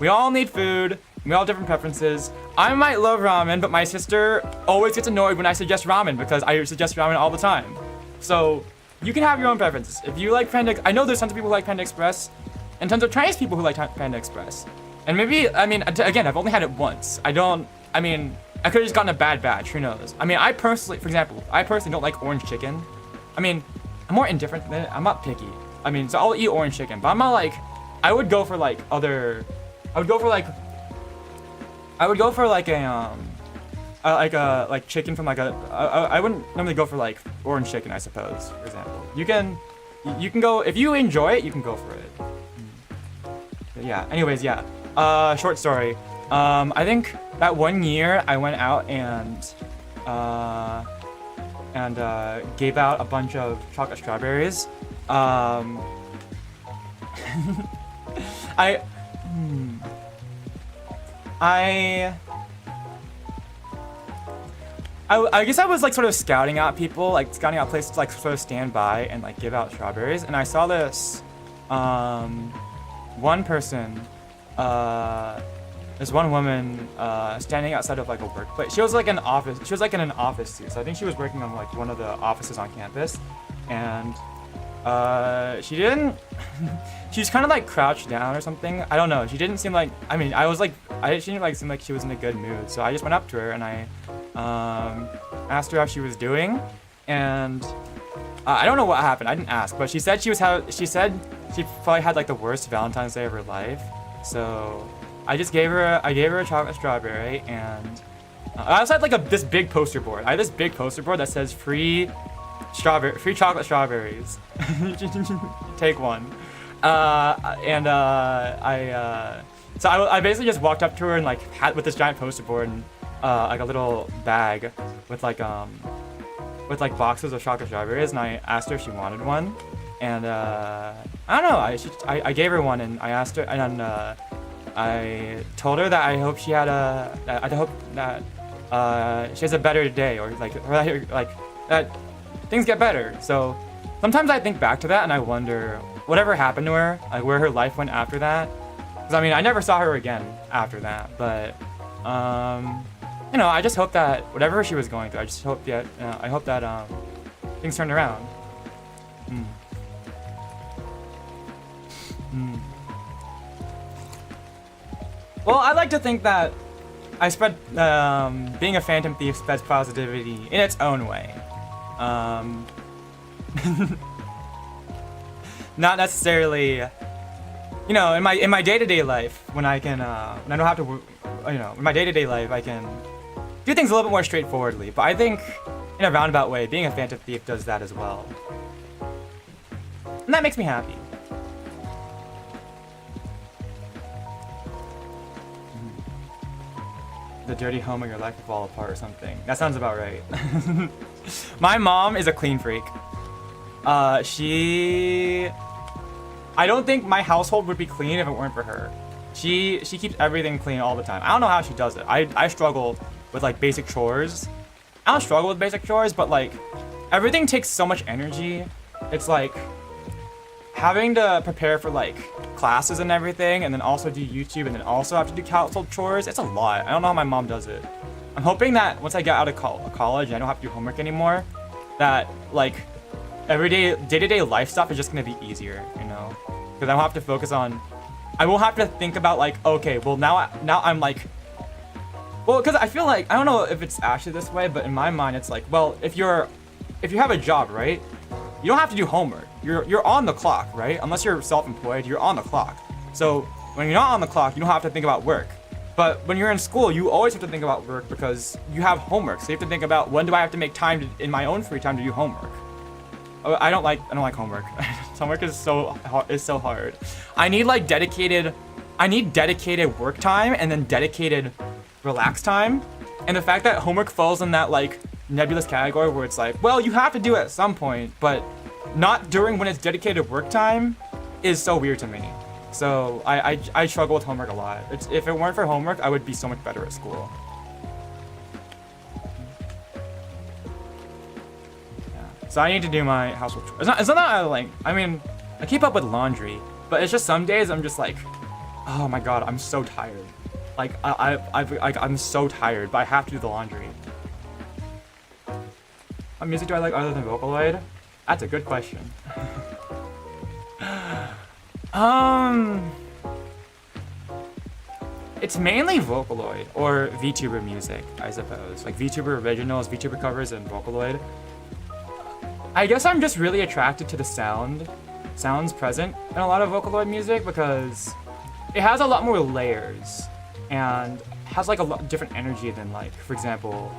We all need food. We all have different preferences. I might love ramen, but my sister always gets annoyed when I suggest ramen because I suggest ramen all the time. So you can have your own preferences. If you like Panda, I know there's tons of people who like Panda Express, and tons of Chinese people who like Panda Express. And maybe, I mean, again, I've only had it once. I could have just gotten a bad batch. Who knows? I mean, for example, I personally don't like orange chicken. I mean, I'm more indifferent than it. I'm not picky. I mean, so I'll eat orange chicken, but I'm not like, I would go for like chicken from like I wouldn't normally go for like orange chicken, I suppose, for example. You can go, if you enjoy it, you can go for it. But yeah, anyways, yeah. Short story. I think that one year I went out and gave out a bunch of chocolate strawberries. I guess I was like sort of scouting out people, like scouting out places to like sort of stand by and like give out strawberries, and I saw this one person there's one woman standing outside of like a workplace. She was like in an office. She was like in an office too. So I think she was working on like one of the offices on campus, and she didn't. She's kind of like crouched down or something. I don't know. She didn't seem like. I mean, she didn't like seem like she was in a good mood. So I just went up to her and I asked her how she was doing, and I don't know what happened. I didn't ask, but she said she probably had like the worst Valentine's Day of her life. So I gave her a chocolate strawberry, and I also had like this big poster board. I had this big poster board that says free chocolate strawberries. Take one. So I basically just walked up to her and like had with this giant poster board and like a little bag with like boxes of chocolate strawberries, and I asked her if she wanted one, and I don't know, I gave her one, and I asked her, and I told her that I hope she had I hope that she has a better day, or like that things get better. So sometimes I think back to that and I wonder whatever happened to her, like where her life went after that. Because I mean, I never saw her again after that, but you know, I just hope that whatever she was going through, I hope that things turned around. Well, I like to think that I spread being a phantom thief spreads positivity in its own way. Not necessarily, you know, in my day-to-day life, when I can when I don't have to, you know, in my day-to-day life I can do things a little bit more straightforwardly. But I think in a roundabout way, being a phantom thief does that as well, and that makes me happy. The dirty home of your life will fall apart or something. That sounds about right. My mom is a clean freak. I don't think my household would be clean if it weren't for her. She keeps everything clean all the time. I don't know how she does it. I struggle with like basic chores. I don't struggle with basic chores, but like everything takes so much energy. It's like having to prepare for like classes and everything, and then also do YouTube, and then also have to do household chores. It's a lot. I don't know how my mom does it. I'm hoping that once I get out of college and I don't have to do homework anymore, that like everyday day-to-day life stuff is just gonna be easier, you know, because I won't have to focus on. I won't have to think about like, okay, well now I'm like, well, because I feel like, I don't know if it's actually this way, but in my mind it's like, well, if you have a job, right, you don't have to do homework. You're on the clock, right? Unless you're self-employed, you're on the clock. So when you're not on the clock, you don't have to think about work. But when you're in school, you always have to think about work because you have homework. So you have to think about, when do I have to make time in my own free time to do homework? I don't like homework. Homework is so hard. I need dedicated work time and then dedicated relax time. And the fact that homework falls in that like nebulous category where it's like, well, you have to do it at some point, but not during when it's dedicated work time, is so weird to me. So I struggle with homework a lot. If it weren't for homework, I would be so much better at school. Yeah. So I need to do my household chores. It's not that I like. I mean, I keep up with laundry, but it's just some days I'm just like, oh my god, I'm so tired. Like I'm so tired, but I have to do the laundry. What music do I like other than Vocaloid? That's a good question. It's mainly Vocaloid or VTuber music, I suppose. Like VTuber originals, VTuber covers, and Vocaloid. I guess I'm just really attracted to the sounds present in a lot of Vocaloid music because it has a lot more layers and has like a lot different energy than, like, for example,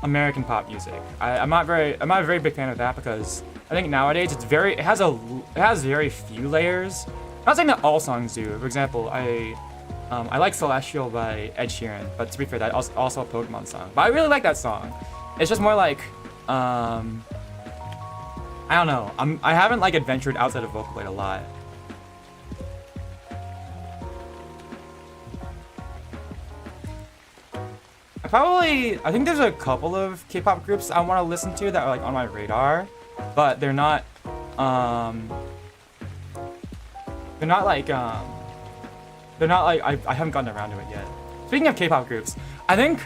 American pop music. I'm not a very big fan of that because I think nowadays it has very few layers. I'm not saying that all songs do. For example, I like Celestial by Ed Sheeran, but to be fair, that's also a Pokemon song. But I really like that song. It's just more like, I don't know. I haven't like adventured outside of Vocaloid a lot. I think there's a couple of K-pop groups I want to listen to that are like on my radar, but they're not like I haven't gotten around to it yet. speaking of K-pop groups, I think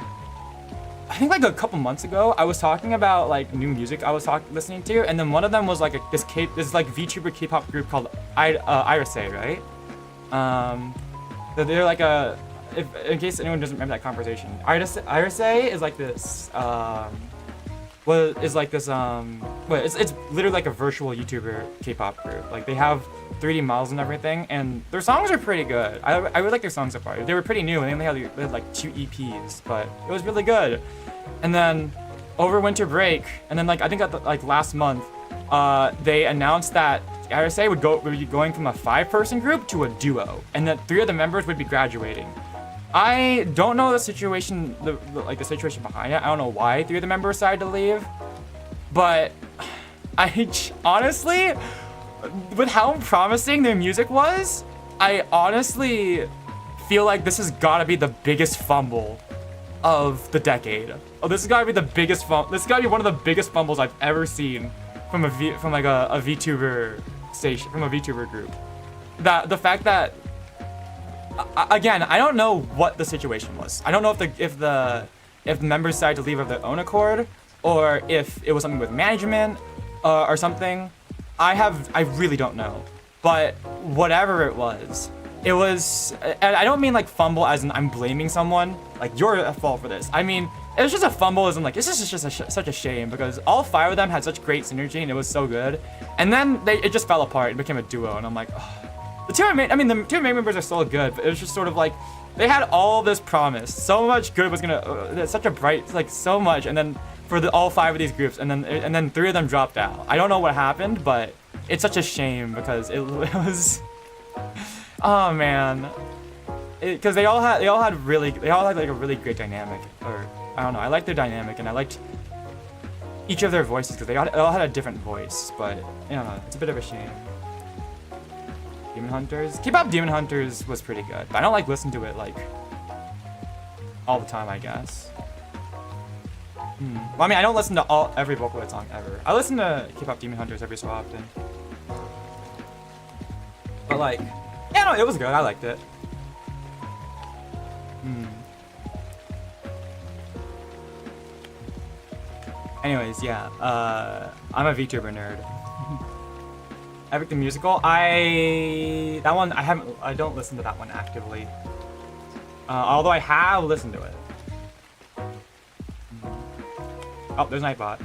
like a couple months ago, I was talking about like new music I was listening to, and then one of them was like this like VTuber K-pop group called Irise, right? They're like in case anyone doesn't remember that conversation, Irise is like this it's literally like a virtual YouTuber K-pop group. Like they have 3D models and everything, and their songs are pretty good. I really like their songs so far. They were pretty new, and they only had like 2 EPs, but it was really good. And then over winter break, and then like I think like last month, they announced that RSA would be going from a 5-person group to a duo, and that 3 of the members would be graduating. I don't know the situation, the situation behind it. I don't know why 3 of the members decided to leave, but I honestly, with how promising their music was, I honestly feel like this has got to be the biggest fumble of the decade. Oh, this has got to be the biggest This has got to be one of the biggest fumbles I've ever seen from a VTuber station, from a VTuber group. The fact that, again, I don't know what the situation was. I don't know if the members decided to leave of their own accord, or if it was something with management or something. I really don't know. But whatever it was, and I don't mean like fumble as in I'm blaming someone, like you're at fault for this. I mean, it was just a fumble as in like, this is just such a shame, because all 5 of them had such great synergy and it was so good. And then it just fell apart and became a duo, and I'm like, oh. The 2 main members are still good, but it was just sort of like, they had all this promise. So much good was gonna, such a bright, like so much, and then for all 5 of these groups, and then 3 of them dropped out. I don't know what happened, but it's such a shame because it was, oh man, because they all had like a really great dynamic, or I don't know. I liked their dynamic, and I liked each of their voices because they all had a different voice. But you know, it's a bit of a shame. Demon Hunters, K-pop Demon Hunters was pretty good, but I don't like listen to it like all the time, I guess. Well, I mean, I don't listen to every Vocaloid song ever. I listen to K-pop Demon Hunters every so often. But like, yeah, no, it was good. I liked it. Anyways, yeah, I'm a VTuber nerd. Epic the Musical, I don't listen to that one actively. Although I have listened to it. Oh, there's Nightbot.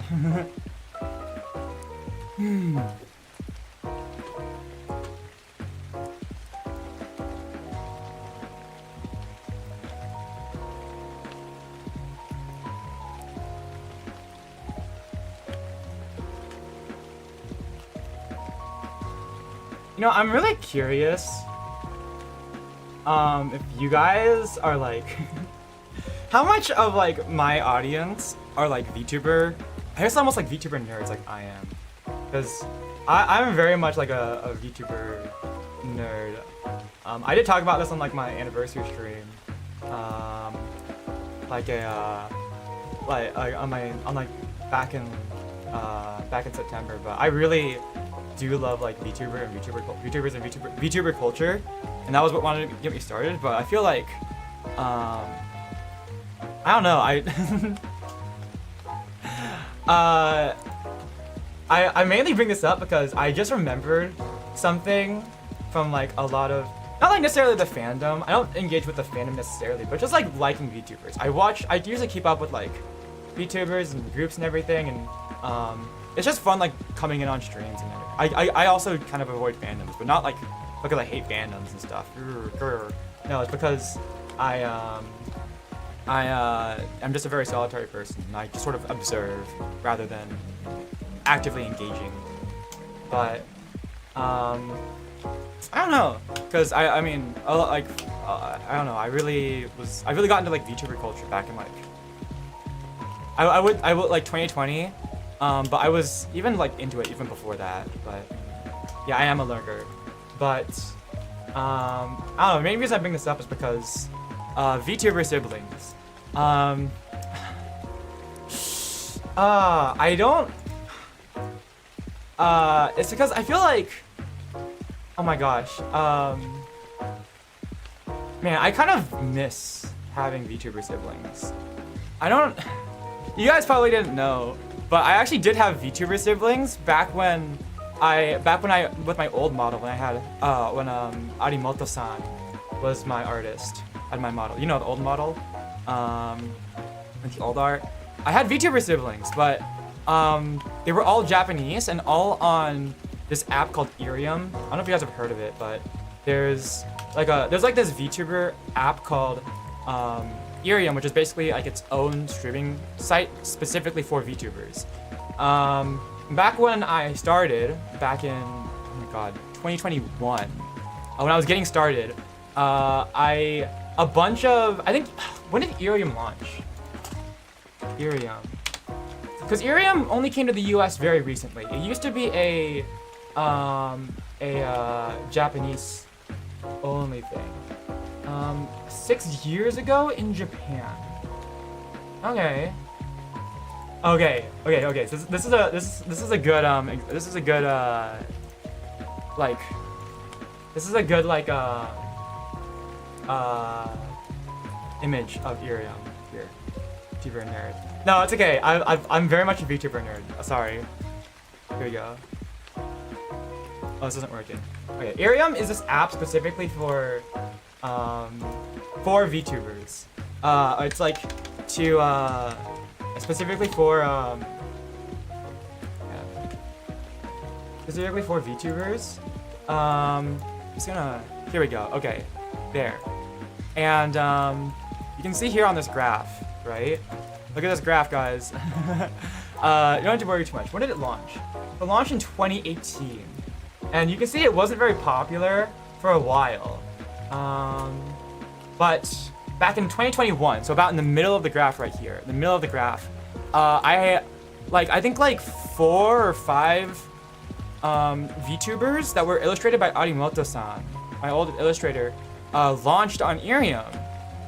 You know, I'm really curious if you guys are like how much of like my audience are like VTuber, I guess almost like VTuber nerds like I am, because I'm very much like a VTuber nerd. I did talk about this on like my anniversary stream, back in September, but I really do love like VTuber and VTuber culture, and that was what wanted to get me started. But I feel like I don't know, I mainly bring this up because I just remembered something from like a lot of, not like necessarily the fandom. I don't engage with the fandom necessarily, but just like liking VTubers. I usually keep up with like VTubers and groups and everything, and it's just fun like coming in on streams and everything. I also kind of avoid fandoms, but not like because I hate fandoms and stuff. No, it's because I'm just a very solitary person, and I just sort of observe rather than actively engaging. But I don't know, because I don't know. I really got into like VTuber culture back in like I would like 2020. But I was even like into it even before that. But yeah, I am a lurker. But I don't know. Maybe reason I bring this up is because VTuber siblings. I don't. It's because I feel like, oh my gosh. Man, I kind of miss having VTuber siblings. I don't. You guys probably didn't know, but I actually did have VTuber siblings back when I with my old model when I had when Arimoto-san was my artist and my model. You know the old model, with the old art. I had VTuber siblings, but they were all Japanese and all on this app called Irium. I don't know if you guys have heard of it, but there's like this VTuber app called Irium, which is basically like its own streaming site specifically for VTubers. Back when I started, back in 2021, when I was getting started, I think, when did Irium launch? Irium. Because Irium only came to the US very recently. It used to be a Japanese only thing. 6 years ago in Japan. Okay. So this is a good image of Irium here. VTuber nerd. No, it's okay. I'm very much a VTuber nerd. Sorry. Here we go. Oh, this isn't working. Okay, Irium is this app specifically for VTubers. It's like to specifically for VTubers. Just gonna, here we go. Okay, there. And you can see here on this graph, right? Look at this graph, guys. You don't have to worry too much. When did it launch? It launched in 2018. And you can see it wasn't very popular for a while. But back in 2021, so about in the middle of the graph right here, the middle of the graph, I think like 4 or 5 VTubers that were illustrated by Arimoto-san, my old illustrator, launched on Irium.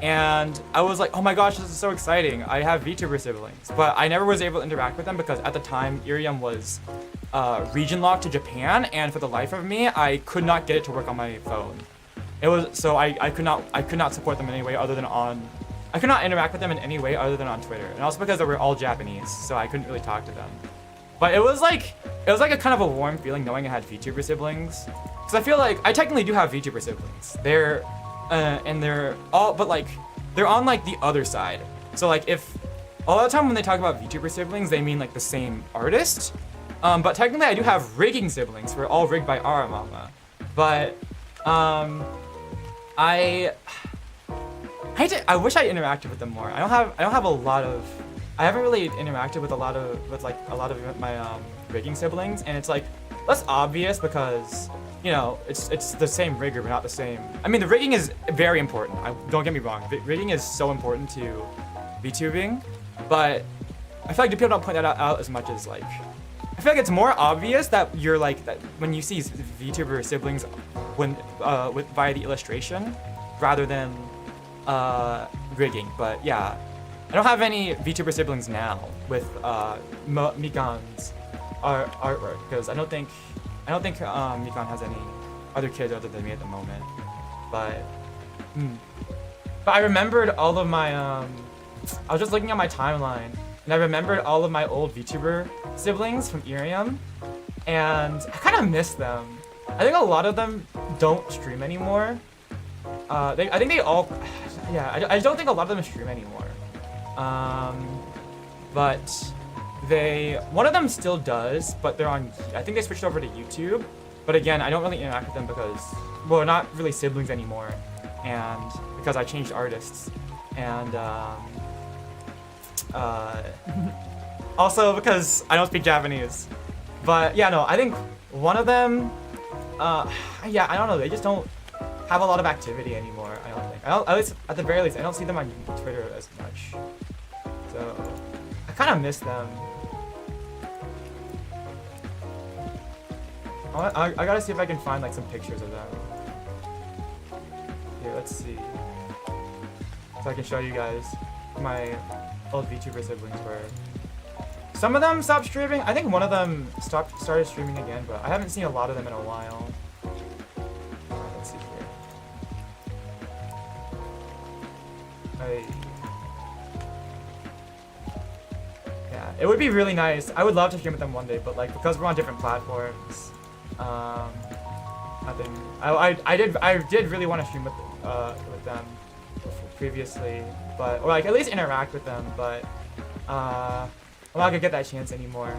And I was like, oh my gosh, this is so exciting. I have VTuber siblings. But I never was able to interact with them because at the time, Irium was region locked to Japan, and for the life of me, I could not get it to work on my phone. It was, so I could not support them in any way other than I could not interact with them in any way other than on Twitter. And also because they were all Japanese, so I couldn't really talk to them. But it was like a kind of a warm feeling knowing I had VTuber siblings. Because I feel like I technically do have VTuber siblings. They're all, but like, they're on like the other side. So like if, all the time when they talk about VTuber siblings, they mean like the same artist. But technically I do have rigging siblings. We're all rigged by Ara Mama. But, I wish I interacted with them more. I haven't really interacted with a lot of my rigging siblings, and it's like less obvious because, you know, it's the same rigger but not the same. I mean, the rigging is very important. Don't get me wrong. Rigging is so important to VTubing, but I feel like people don't point that out as much as like. I feel like it's more obvious that you're like that when you see VTuber siblings when via the illustration rather than rigging. But yeah, I don't have any VTuber siblings now with Mikan's artwork because I don't think Mikan has any other kids other than me at the moment. But I remembered all of my I was just looking at my timeline. And I remembered all of my old VTuber siblings from Irium, and I kind of miss them. I think a lot of them don't stream anymore. I think they all, yeah, I don't think a lot of them stream anymore. But one of them still does, but they're on, I think they switched over to YouTube. But again, I don't really interact with them because, well, not really siblings anymore, and because I changed artists, and also because I don't speak Japanese. But yeah, no, I think one of them, yeah, I don't know, they just don't have a lot of activity anymore, I don't think. At least, at the very least, I don't see them on Twitter as much. So, I kind of miss them. I gotta see if I can find like some pictures of them. Here, let's see. So I can show you guys my old VTuber siblings were. Some of them stopped streaming. I think one of them started streaming again, but I haven't seen a lot of them in a while. Let's see here. Hey. Yeah, it would be really nice. I would love to stream with them one day, but like because we're on different platforms, nothing. I did really want to stream with them previously, but or like at least interact with them, but I'm not gonna get that chance anymore.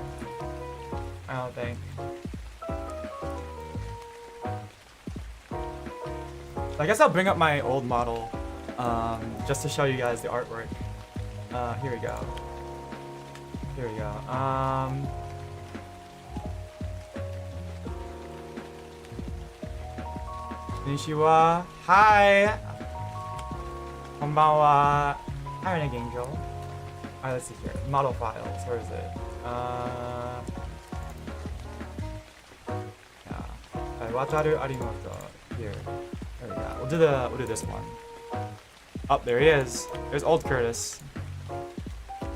I don't think. I guess I'll bring up my old model, just to show you guys the artwork. Here we go. Here we go. Konnichiwa. Hi. Konbanwa. Hi, Renegangel. Alright, let's see here. Model files. Where is it? Yeah. Wataru arimoto. Here. There we go. We'll do this one. Oh, there he is. There's old Kurtis.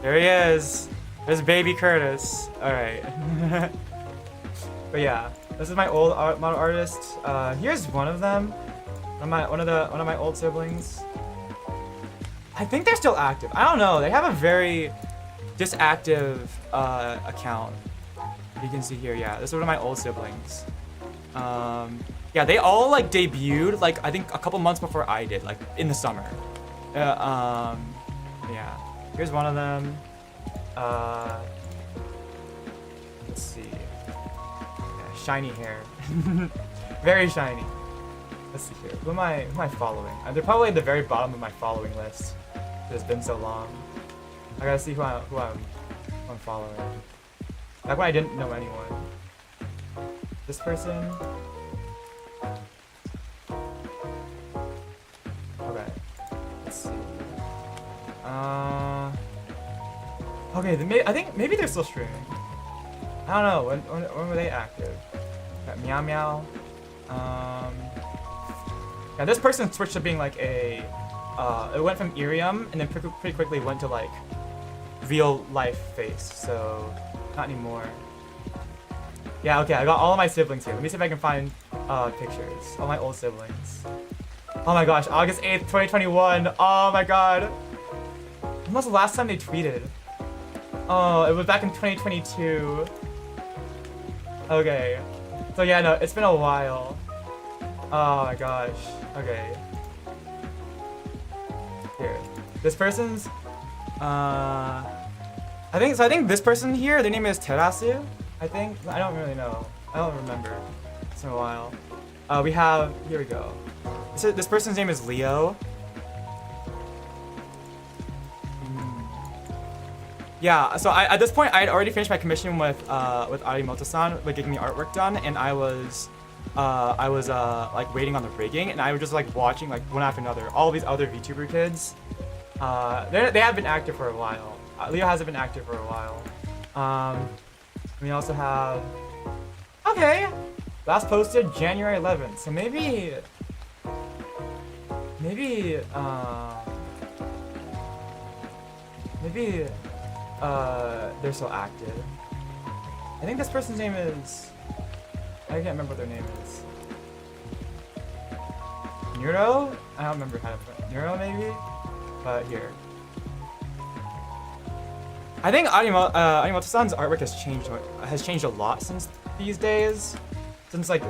There he is. There's baby Kurtis. All right. But yeah, this is my old model artist. Here's one of them. One of my old siblings. I think they're still active. I don't know. They have a very disactive account. You can see here. Yeah, this is one of my old siblings. Yeah, they all like debuted like I think a couple months before I did, like in the summer. Yeah. Here's one of them. Let's see. Yeah, shiny hair. Very shiny. Let's see here. Who am I following? They're probably at the very bottom of my following list. It's been so long. I gotta see who I'm following. Back when I didn't know anyone. This person. Okay. Let's see. Okay, I think maybe they're still streaming. I don't know. When were they active? Got Meow Meow. Yeah, this person switched to being like a. It went from Irium and then pretty quickly went to like real life face. So not anymore. Yeah, okay. I got all of my siblings here. Let me see if I can find pictures. All my old siblings. Oh my gosh, August 8th, 2021. Oh my god. When was the last time they tweeted? Oh, it was back in 2022. Okay. So yeah, no, it's been a while. Oh my gosh. Okay. Here. This person's I think this person here, their name is Terasu. I think. I don't really know. I don't remember. It's been a while. We have, here we go. This person's name is Leo. Yeah, so at this point I had already finished my commission with Arimoto-san, like getting the artwork done, and I was like waiting on the rigging, and I was just like watching like one after another all these other VTuber kids. They have been active for a while. Leo hasn't been active for a while. We also have, okay, last posted January 11th, so maybe they're still active. I think this person's name is, I can't remember what their name is. Neuro? I don't remember how to put it. Neuro maybe? But here. I think Arimoto-san's artwork has changed a lot since these days. Since like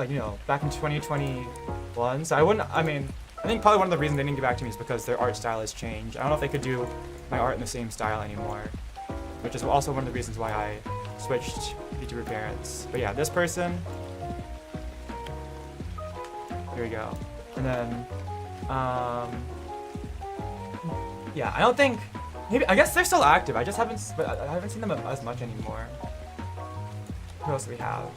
you know, back in 2021. So I think probably one of the reasons they didn't get back to me is because their art style has changed. I don't know if they could do my art in the same style anymore, which is also one of the reasons why I switched VTuber parents. But yeah, this person. Here we go. And then, yeah, I don't think. Maybe I guess they're still active. I haven't seen them as much anymore. Who else do we have?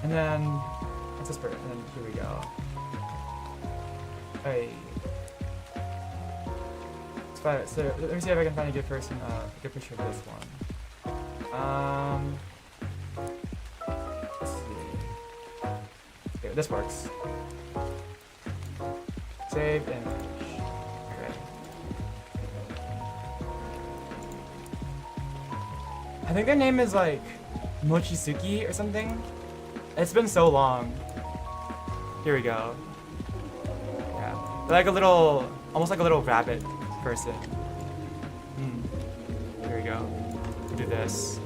And then, what's this person? And then here we go. Hey. So let me see if I can find a good person, a good picture of this one. Let's see. Okay, this works. Save image. Okay. I think their name is like Mochisuki or something. It's been so long. Here we go. Yeah. They're like a little, almost like a little rabbit person. Here we go. We'll do this.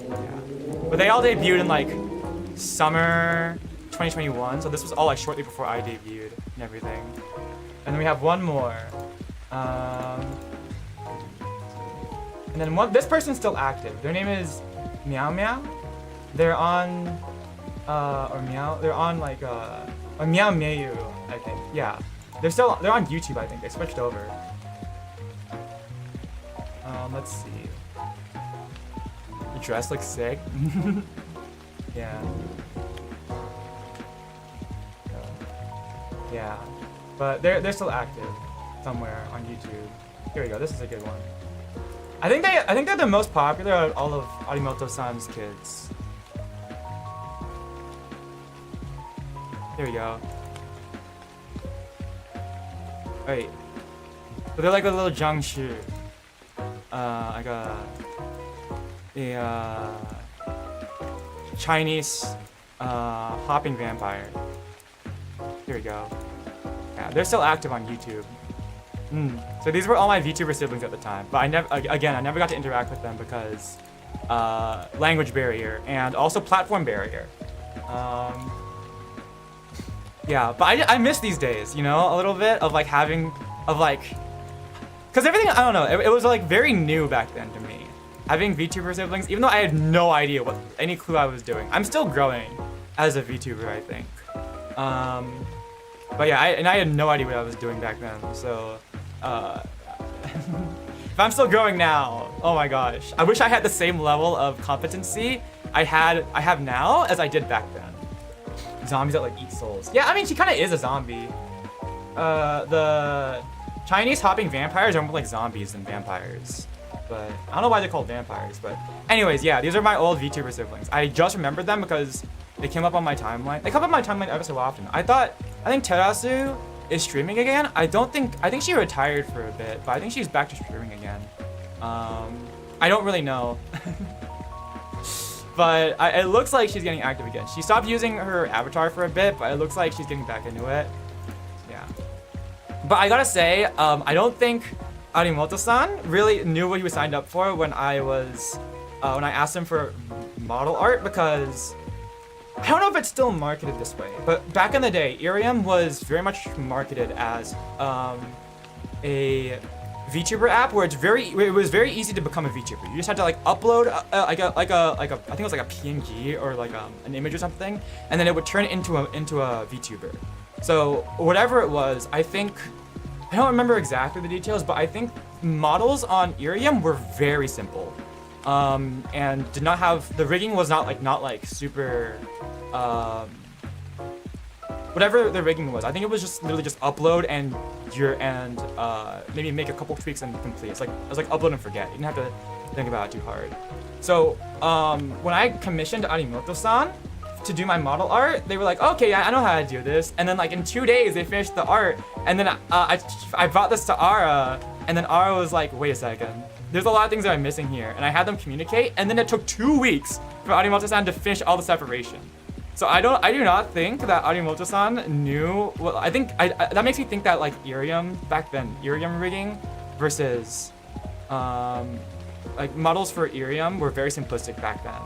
Yeah. But they all debuted in like summer 2021, so this was all like shortly before I debuted and everything. And then we have one more. And then this person's still active. Their name is Meow Meow. They're on, or Meow. They're on like or Meow Meow, I think. Yeah, they're on YouTube. I think they switched over. Let's see. The dress looks sick. Yeah. Yeah, but they're still active somewhere on YouTube. Here we go. This is a good one. I think they're the most popular of all of Arimoto-san's kids. Here we go. Wait. So they're like a little Jiangshi. Like a Chinese hopping vampire. Here we go. Yeah, they're still active on YouTube. So these were all my VTuber siblings at the time, but I never got to interact with them because language barrier and also platform barrier. Yeah, but I miss these days, you know, a little bit of like because everything, I don't know, it was like very new back then to me. Having VTuber siblings, even though I had no idea any clue I was doing. I'm still growing as a VTuber, I think. But yeah, I had no idea what I was doing back then, so if I'm still growing now, oh my gosh. I wish I had the same level of competency I have now as I did back then. Zombies that like eat souls. Yeah, I mean, she kind of is a zombie. The Chinese hopping vampires are more like zombies than vampires. But I don't know why they're called vampires, but anyways, yeah, these are my old VTuber siblings. I just remembered them because they came up on my timeline. They come up on my timeline ever so often. I think Terasu is streaming again. I think she retired for a bit, but I think she's back to streaming again. I don't really know. But it looks like she's getting active again. She stopped using her avatar for a bit, but it looks like she's getting back into it. Yeah. But I gotta say, I don't think Arimoto-san really knew what he was signed up for when I asked him for model art, because I don't know if it's still marketed this way, but back in the day, Irium was very much marketed as a VTuber app where it was very easy to become a VTuber. You just had to like upload I think it was like a PNG or like an image or something, and then it would turn it into a VTuber. So whatever it was, I don't remember exactly the details, but I think models on Irium were very simple. And did not have, the rigging was not like super whatever the rigging was. I think it was just literally just upload and maybe make a couple tweaks and complete. It was like upload and forget. You didn't have to think about it too hard. So when I commissioned Arimoto-san to do my model art, they were like, okay, I know how to do this. And then like in 2 days they finished the art, and then I brought this to Ara, and then Ara was like, wait a second, there's a lot of things that I'm missing here, and I had them communicate, and then it took 2 weeks for Arimoto-san to finish all the separation. So I do not think that Arimoto-san knew. Well, I think that makes me think that like Irium back then, Irium rigging versus like models for Irium were very simplistic back then,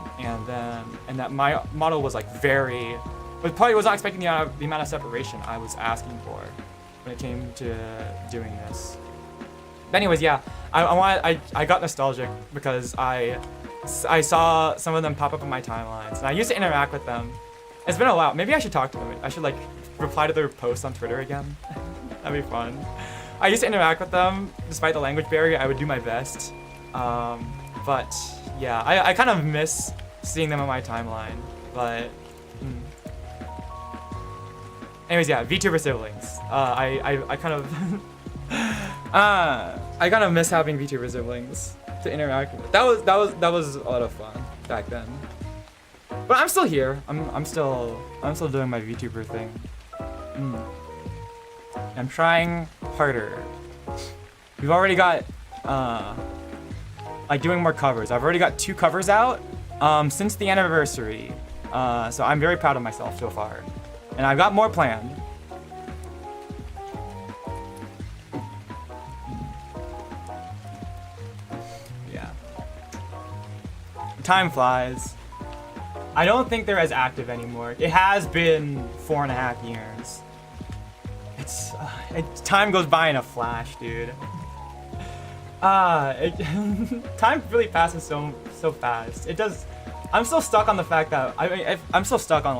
and that my model was like but probably was not expecting the amount of separation I was asking for when it came to doing this. But anyways, yeah, I got nostalgic because I saw some of them pop up on my timelines, and I used to interact with them. It's been a while. Maybe I should talk to them. I should like reply to their posts on Twitter again. That'd be fun. I used to interact with them despite the language barrier. I would do my best. But yeah, I kind of miss seeing them on my timeline. But anyways, yeah, VTuber siblings. I kind of I kind of miss having VTuber siblings to interact with. That was a lot of fun back then. But I'm still here. I'm still doing my VTuber thing. I'm trying harder. We've already got, like doing more covers. I've already got 2 covers out since the anniversary. So I'm very proud of myself so far. And I've got more planned. Yeah. Time flies. I don't think they're as active anymore. It has been 4.5 years. Time goes by in a flash, dude. Time really passes so fast. It does. I'm still stuck on the fact that I'm still stuck on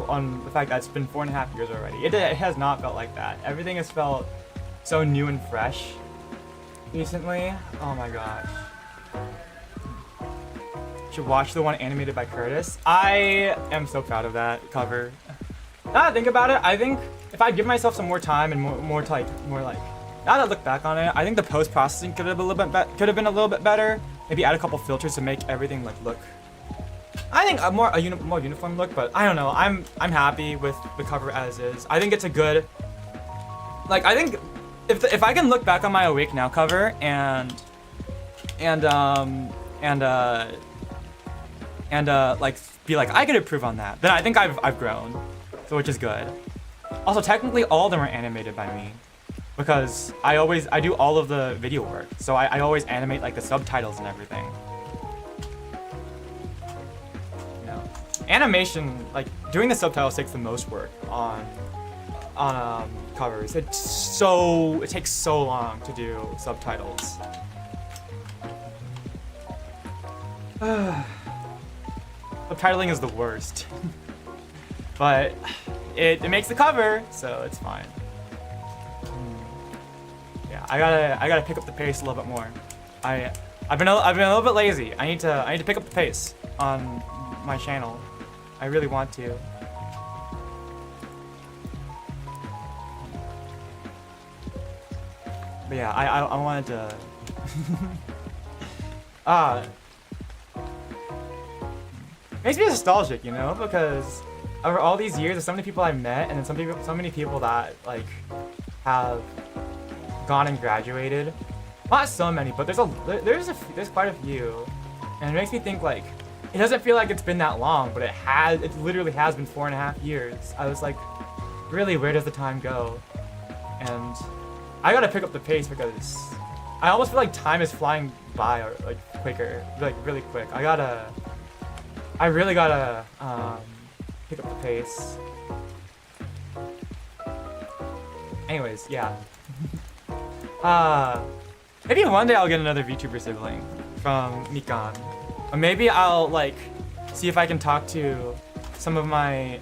on the fact that it's been 4.5 years already. It has not felt like that. Everything has felt so new and fresh recently. Oh my gosh. Should watch the one animated by Kurtis. I am so proud of that cover. Now that I think about it, I think if I give myself some more time and more like now that I look back on it, I think the post processing could have been a little bit better. Maybe add a couple filters to make everything look. I think a more uniform look, but I don't know. I'm happy with the cover as is. I think it's a good. I think if I can look back on my Awake Now cover and be like I could improve on that, then I think I've grown, so which is good. Also, technically, all of them are animated by me, because I do all of the video work, so I always animate like the subtitles and everything. You know, animation, like doing the subtitles takes the most work on covers. It takes so long to do subtitles. Subtitling is the worst. But it makes the cover, so it's fine. Yeah, I gotta pick up the pace a little bit more. I've been a little bit lazy. I need to pick up the pace on my channel. I really want to. But yeah, I wanted to. Makes me nostalgic, you know, because over all these years, there's so many people I've met, and then so many people that like have gone and graduated. Not so many, but there's quite a few, and it makes me think like it doesn't feel like it's been that long, but it literally has been 4.5 years. I was like, really, where does the time go? And I gotta pick up the pace because I almost feel like time is flying by or like quicker, like really quick. I really gotta pick up the pace. Anyways, yeah. Maybe one day I'll get another VTuber sibling from Mikan. Or maybe I'll like see if I can talk to some of my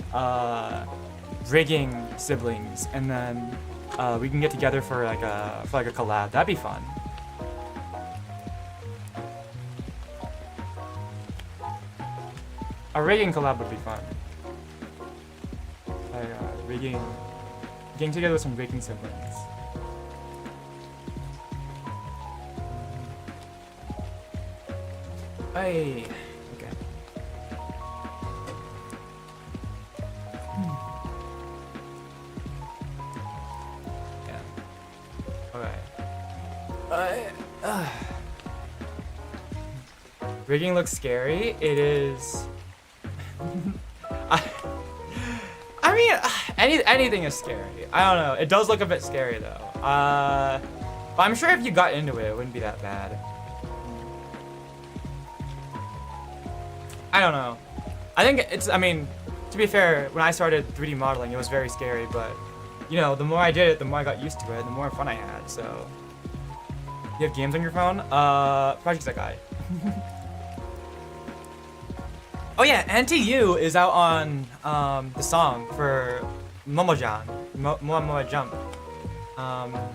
rigging siblings, and then we can get together for like a collab. That'd be fun. A rigging collab would be fun. Getting together with some rigging siblings. Hey, okay. Yeah. Alright. Rigging looks scary. It is. I mean, anything is scary. I don't know. It does look a bit scary though. But I'm sure if you got into it, it wouldn't be that bad. I don't know. I think I mean, to be fair, when I started 3D modeling, it was very scary, but you know, the more I did it, the more I got used to it, the more fun I had, so. You have games on your phone? ProjectArah. Oh yeah, NTU is out on the song for Momojan, Momo Jump.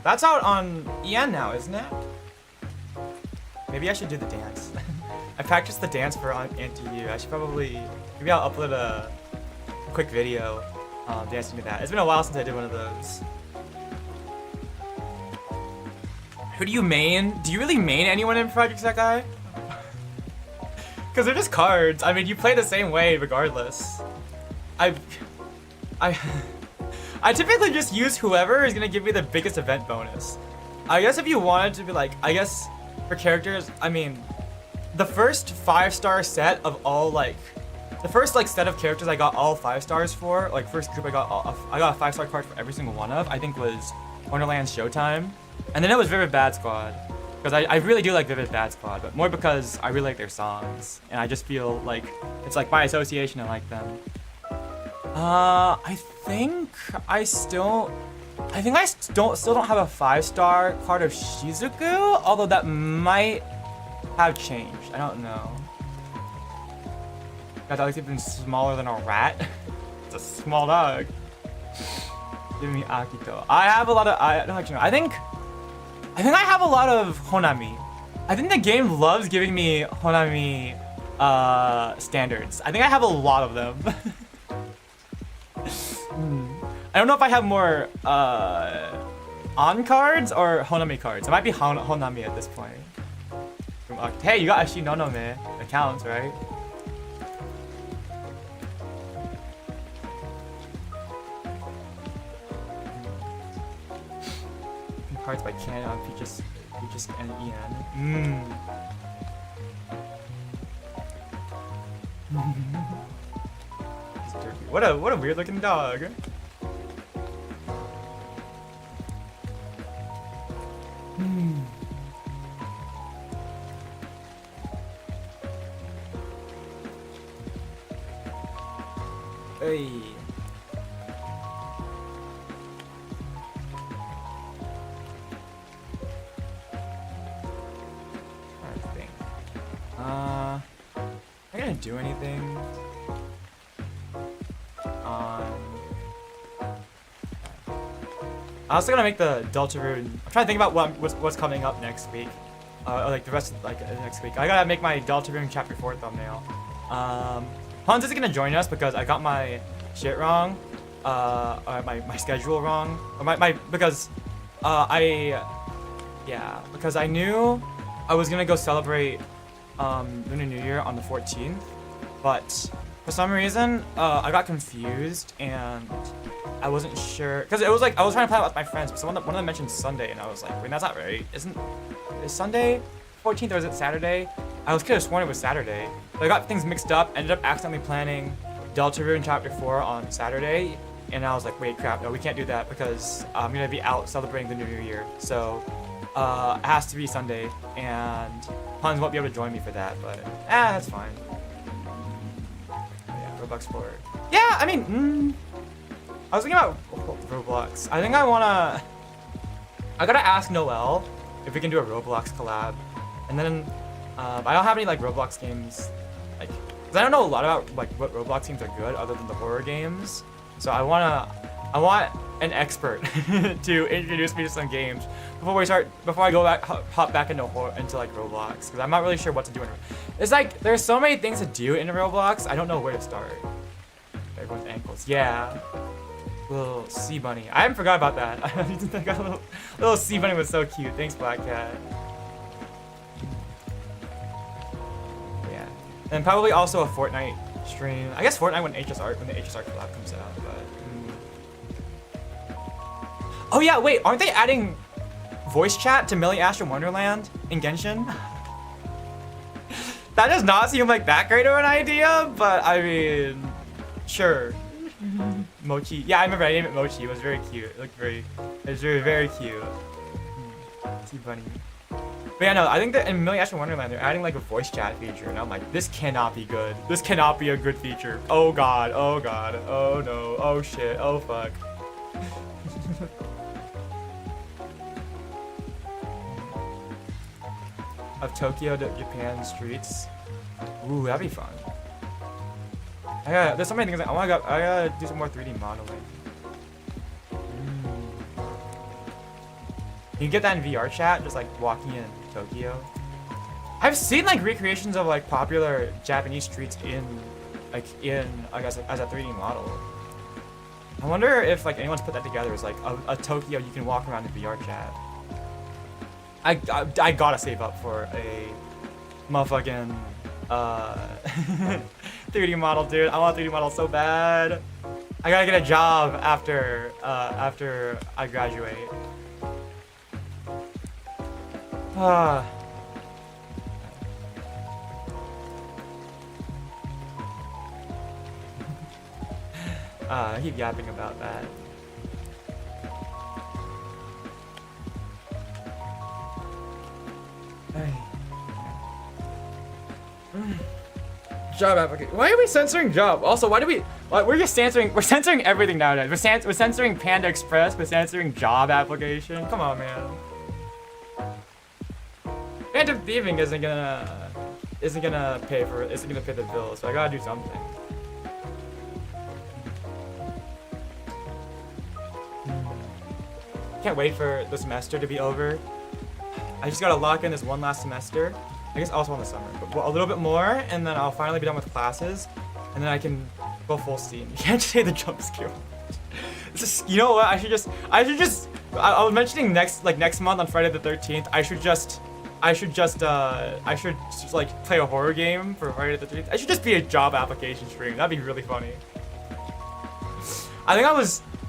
That's out on EN now, isn't it? Maybe I should do the dance. I practiced the dance for NTU. I should maybe I'll upload a quick video dancing to that. It's been a while since I did one of those. Who do you main? Do you really main anyone in ProjectArah? Because they're just cards. I mean, you play the same way regardless. I I typically just use whoever is gonna give me the biggest event bonus. I guess if you wanted to be like, I guess for characters, I mean, the first 5-star set of all like, the first like set of characters I got all 5 stars for, like first group I got a 5-star card for every single one of, I think was Wonderland's Showtime. And then it was Vivid Bad Squad. Because I really do like Vivid Bad Squad, but more because I really like their songs. And I just feel like, it's like by association I like them. I think I still don't have a 5-star card of Shizuku, although that might have changed. I don't know. God, that looks even smaller than a rat. It's a small dog. Give me Akito. I have a lot of, I don't actually know. I think I have a lot of Honami. I think the game loves giving me Honami standards. I think I have a lot of them. I don't know if I have more on cards or Honami cards. It might be Honami at this point. Hey, you got Ashinonome. It counts, right? Cards by Canon, Peaches and Ian. What a weird looking dog. Hey. Am I gonna do anything on... I'm also gonna make the Deltarune. I'm trying to think about what's coming up next week. Like the rest of next week. I gotta make my Deltarune Chapter 4 thumbnail. Hans isn't gonna join us because I got my shit wrong. My schedule wrong. Or because because I knew I was gonna go celebrate Lunar New Year on the 14th, but for some reason I got confused and I wasn't sure because it was like I was trying to plan it with my friends, but one of them mentioned Sunday and I was like, wait, that's not right. Is Sunday 14th or is it Saturday? I could have sworn it was Saturday. So I got things mixed up, ended up accidentally planning Deltarune Chapter 4 on Saturday, and I was like, wait, crap, no, we can't do that because I'm gonna be out celebrating the New Year. So it has to be Sunday, and Hans won't be able to join me for that, but that's fine. Yeah, Roblox 4. Yeah, I mean, I was thinking about Roblox. I think I gotta ask Noel if we can do a Roblox collab, and then I don't have any like Roblox games, like, cause I don't know a lot about like what Roblox games are good other than the horror games. So I want an expert to introduce me to some games before I go back, hop back into like Roblox, because I'm not really sure what to do in it's like there's so many things to do in Roblox, I don't know where to start. Everyone's ankles, yeah. Little sea bunny, I haven't forgot about that. I got a little sea bunny was so cute. Thanks, Black Cat. Yeah, and probably also a Fortnite stream. I guess Fortnite when the HSR collab comes out, but oh yeah, wait, aren't they adding voice chat to Millie Astro Wonderland in Genshin? That does not seem like that great of an idea, but I mean, sure. Mochi, yeah, I remember I named it Mochi. It was very cute. It was very cute. Sea bunny. But yeah, no, I think that in Millie Astro Wonderland they're adding like a voice chat feature, and I'm like, this cannot be good. This cannot be a good feature. Oh god, oh god, oh no, oh shit, oh fuck. Of Tokyo to Japan streets. Ooh, that'd be fun. There's so many things I gotta do some more 3D modeling. You can get that in VR chat, just like walking in Tokyo. I've seen like recreations of like popular Japanese streets I guess as a 3D model. I wonder if like anyone's put that together as like a Tokyo you can walk around in VR chat. I gotta save up for a motherfucking 3D model, dude. I want a 3D model so bad. I gotta get a job after I graduate. I keep yapping about that. Job application. Why are we censoring job? Also, why do we? We're just censoring. We're censoring everything nowadays. We're censoring Panda Express. We're censoring job application. Come on, man. Phantom thieving isn't gonna pay the bills. So I gotta do something. Can't wait for the semester to be over. I just gotta lock in this one last semester. I guess also in the summer, but a little bit more, and then I'll finally be done with classes, and then I can go full steam. You can't say the jump scare. You know what? I should just. I was mentioning next month on Friday the 13th. I should just like play a horror game for Friday the 13th. I should just be a job application stream. That'd be really funny. I think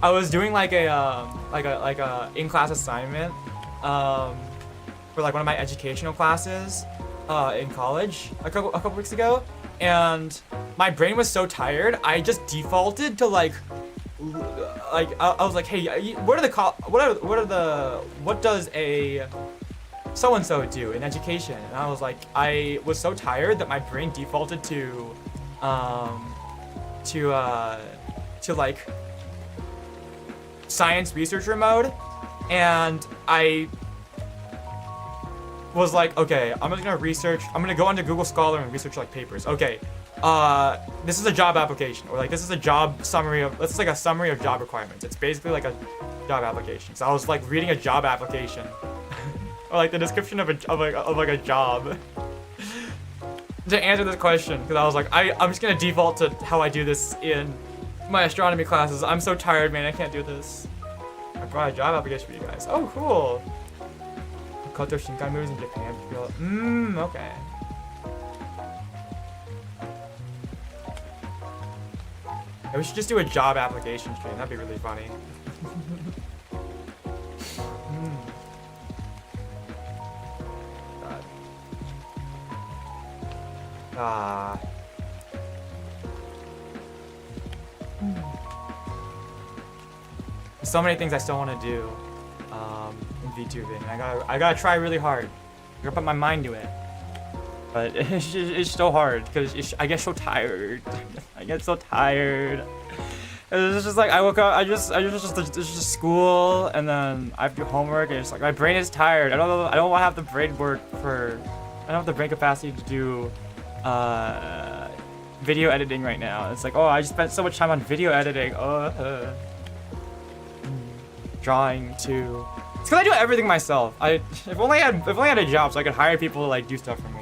I was doing like a in-class assignment for like one of my educational classes in college a couple weeks ago, and my brain was so tired I just defaulted to I was like, hey, what does a so and so do in education? And I was like, I was so tired that my brain defaulted to like science researcher mode, and I was like, okay, I'm just gonna research. I'm gonna go onto Google Scholar and research like papers. Okay, this is a job application, or like this is a job summary of. This is like a summary of job requirements. It's basically like a job application. So I was like reading a job application, or like the description of a job, to answer this question, because I was like, I'm just gonna default to how I do this in my astronomy classes. I'm so tired, man. I can't do this. I brought a job application for you guys. Oh, cool. Koto Shinkai movies in Japan. Okay. Yeah, we should just do a job application stream. That'd be really funny. God. So many things I still want to do in VTubing. I gotta try really hard. I gotta put my mind to it. But it's so hard because I get so tired. I get so tired. It's just like I woke up. It's just school, and then I have to do homework. And it's like my brain is tired. I don't want to have the brain work for. I don't have the brain capacity to do video editing right now. It's like, oh, I just spent so much time on video editing. Drawing too. It's because I do everything myself. If only I had a job so I could hire people to like do stuff for me.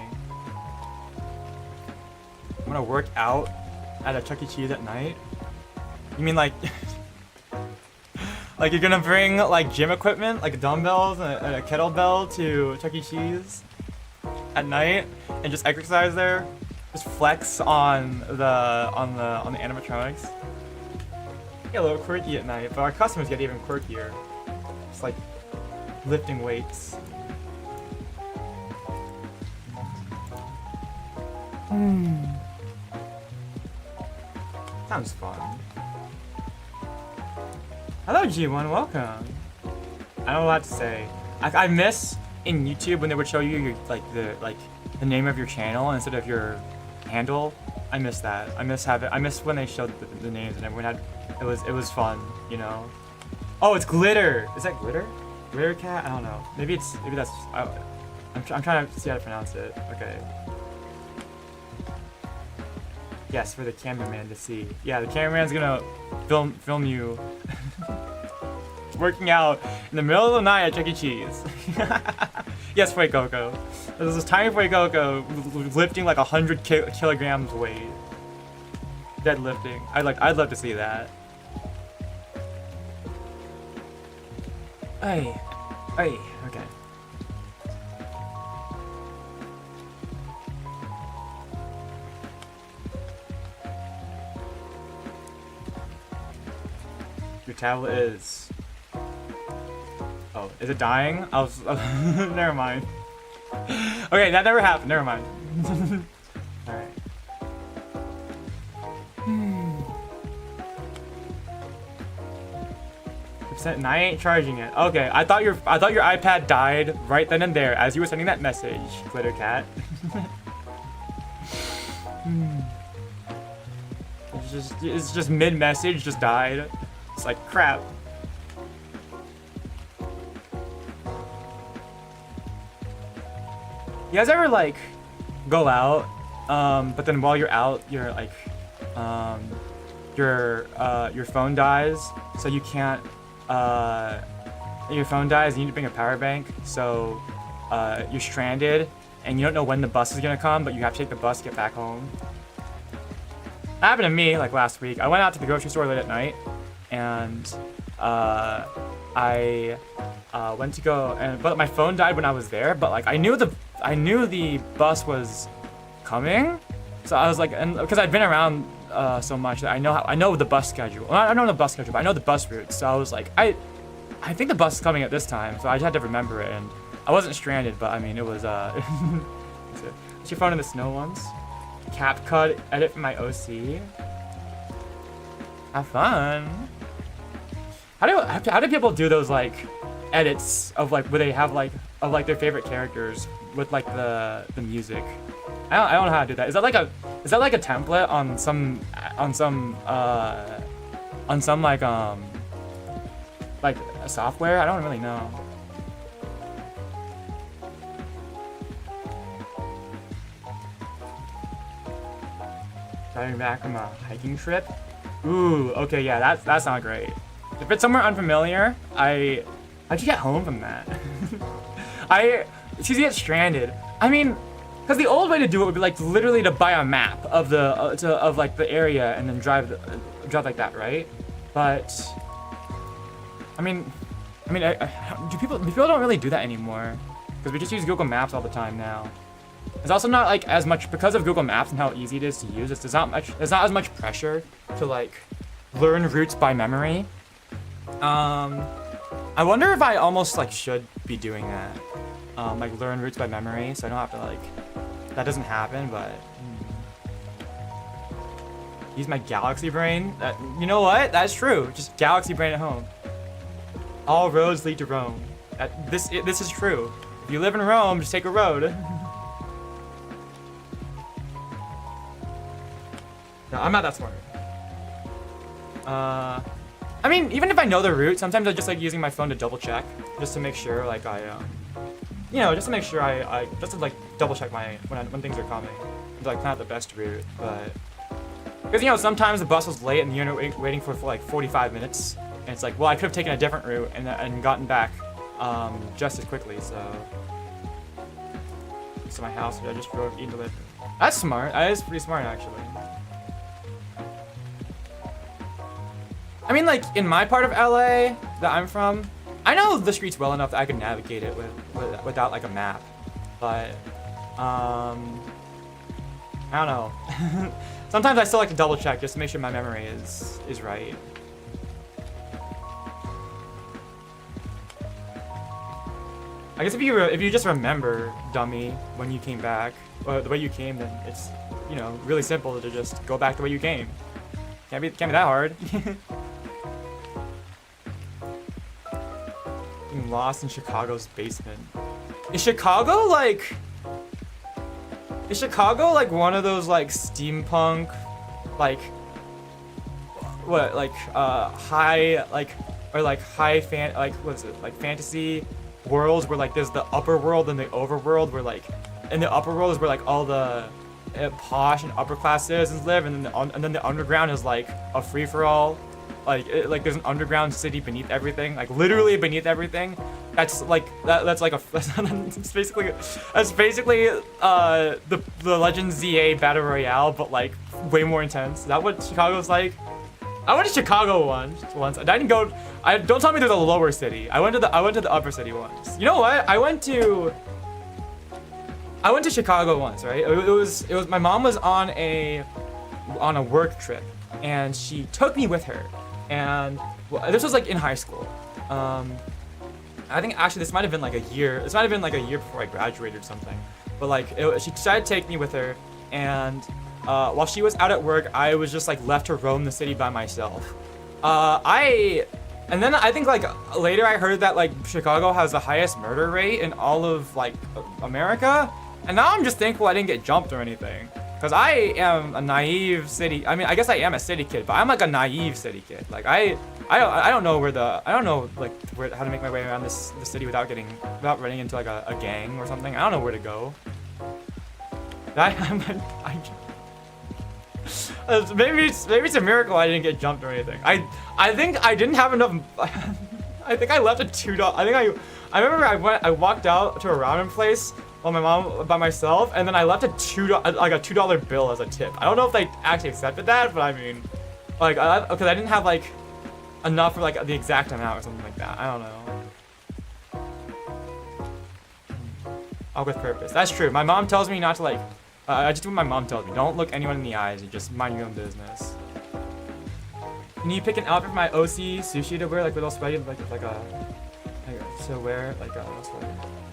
I'm gonna work out at a Chuck E. Cheese at night. You mean like like you're gonna bring like gym equipment, like dumbbells and a kettlebell to Chuck E. Cheese at night and just exercise there? Just flex on the animatronics. Get a little quirky at night, but our customers get even quirkier. It's like lifting weights. Sounds fun. Hello G1, welcome. I don't know what to say. I miss in YouTube when they would show you your the name of your channel instead of your handle. I miss that. I miss when they showed the names and everyone had. It was fun, you know. Oh, it's glitter. Is that glitter? Glitter cat? I don't know. Maybe that's. I'm trying to see how to pronounce it. Okay. Yes, for the cameraman to see. Yeah, the cameraman's gonna film you working out in the middle of the night at Chuck E. Cheese. Yes, Fue Coco. There's this tiny Fue Coco lifting like 100 kilograms weight. Deadlifting. I'd love to see that. Hey, okay. Your tablet is. Oh, is it dying? I was. Never mind. Okay, that never happened. Never mind. All right. And I ain't charging it. Okay, I thought your iPad died right then and there as you were sending that message, Glitter Cat. It's just mid-message, just died. It's like crap. You guys ever like go out, but then while you're out, you're like, your phone dies, so you can't. Your phone dies, you need to bring a power bank, so you're stranded and you don't know when the bus is gonna come, but you have to take the bus to get back home. That happened to me like last week. I went out to the grocery store late at night and I went to go, but my phone died when I was there, but like I knew the bus was coming, so I was like, and because I'd been around so much that I know the bus schedule. Well, I don't know the bus schedule, but I know the bus routes. So I was like, I think the bus is coming at this time, so I just had to remember it. And I wasn't stranded, but I mean, it was What's your phone in the snow once? CapCut edit from my OC. Have fun. How do people do those like edits of like where they have like of like their favorite characters with like the music? I don't know how to do that. Is that like a template on some like a software? I don't really know. Driving back from a hiking trip. Ooh, okay, yeah, that's not great. If it's somewhere unfamiliar, how'd you get home from that? It's easy to get stranded. I mean, because the old way to do it would be like literally to buy a map of the area and then drive like that, right? But I mean, people don't really do that anymore because we just use Google Maps all the time now. It's also not like as much because of Google Maps and how easy it is to use. There's not as much pressure to like learn routes by memory. I wonder if I almost like should be doing that, like learn routes by memory, so I don't have to like. That doesn't happen, but use my galaxy brain. You know what? That's true. Just galaxy brain at home. All roads lead to Rome. This is true. If you live in Rome, just take a road. No, I'm not that smart. I mean, even if I know the route, sometimes I just like using my phone to double check, just to make sure, like just to make sure just to like double check when things are coming. It's like not the best route, but because sometimes the bus was late and you're waiting for like 45 minutes, and it's like, well, I could have taken a different route and gotten back just as quickly. So my house, I just drove into it. That's smart. That is pretty smart, actually. I mean, like, in my part of LA that I'm from, I know the streets well enough that I can navigate it without, like, a map. But, I don't know. Sometimes I still like to double check just to make sure my memory is right. I guess if you just remember, dummy, when you came back, or the way you came, then it's, really simple to just go back the way you came. Can't be that hard. Being lost in Chicago's basement. Is Chicago like one of those like steampunk, like what, like high, like, or like high what is it, like fantasy worlds where like there's the upper world and the overworld, where like in the upper world is where like all the posh and upper class citizens live, and then the underground is like a free-for-all, like there's an underground city beneath everything, like literally beneath everything. That's like that's basically the Legend ZA Battle Royale, but like way more intense. Is that what Chicago's like? I went to Chicago once. I didn't go. Don't tell me there's a lower city. I went to the upper city once. You know what? I went to Chicago once, right? It was my mom was on a work trip, and she took me with her. And well, this was like in high school. I think actually this might have been like a year. This might have been like a year before I graduated or something. But like she decided to take me with her, and while she was out at work, I was just like left to roam the city by myself. And then I think like later I heard that like Chicago has the highest murder rate in all of like America, and now I'm just thankful I didn't get jumped or anything, because I am a naive city. I mean, I guess I am a city kid, but I'm like a naive city kid. Like I don't know how to make my way around this city without running into like a gang or something. I don't know where to go. Maybe it's a miracle I didn't get jumped or anything. I think I didn't have enough. I think I left a $2. I remember I walked out to a ramen place while my mom by myself, and then I left a $2 bill as a tip. I don't know if they actually accepted that, but I mean, like, because I didn't have like enough for like the exact amount or something like that. I don't know. All with purpose. That's true. My mom tells me not to like. I just do what my mom tells me. Don't look anyone in the eyes and just mind your own business. Can you pick an outfit for my OC sushi to wear, like with all sweaty,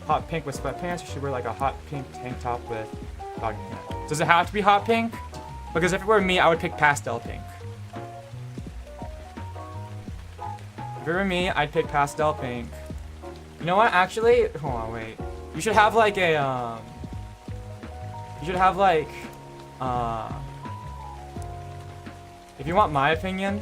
hot pink with sweatpants? Or should wear like a hot pink tank top with jogging pants? Does it have to be hot pink? Because if it were me, I would pick pastel pink. If it were me, I'd pick pastel pink. You know what? Actually, hold on, wait. You should have like a You should have like, if you want my opinion,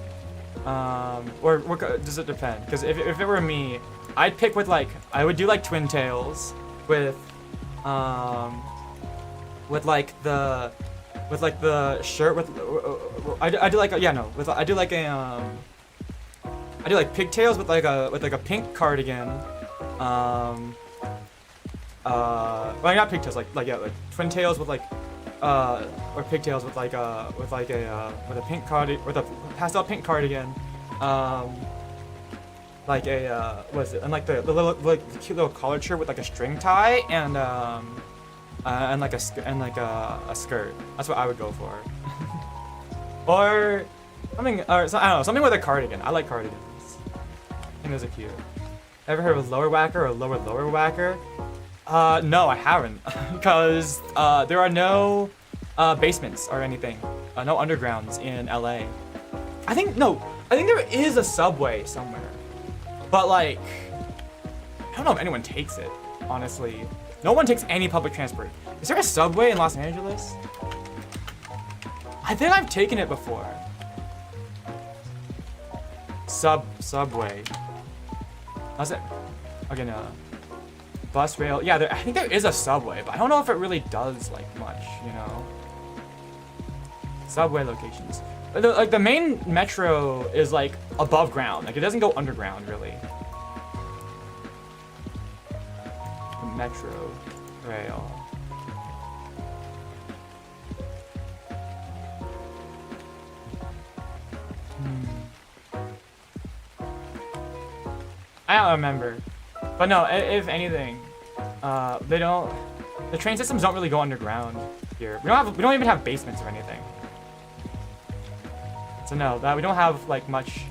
or does it depend? Because if it were me, I'd pick with like, I would do like twin tails with the shirt with, I do like pigtails with like a pink cardigan, well, not pigtails, like twin tails with like, or pigtails with like a pink cardigan, with a pastel pink cardigan, like a what is it? And like the little the cute little collared shirt with like a string tie and like a skirt. That's what I would go for. Or something, or I don't know, something with a cardigan. I like cardigans. I think those are cute. Ever heard of lower whacker or lower whacker? No, I haven't, because there are no basements or anything, no undergrounds in LA. I think there is a subway somewhere, but like, I don't know if anyone takes it, honestly. No one takes any public transport. Is there a subway in Los Angeles? I think I've taken it before. Subway. How's it? Okay, no. Bus, rail, yeah, I think there is a subway, but I don't know if it really does like much, you know. Subway locations, like the main metro is like above ground, like it doesn't go underground really. The metro rail. I don't remember. But no, if anything, the train systems don't really go underground here. We don't even have basements or anything. So no, we don't have like much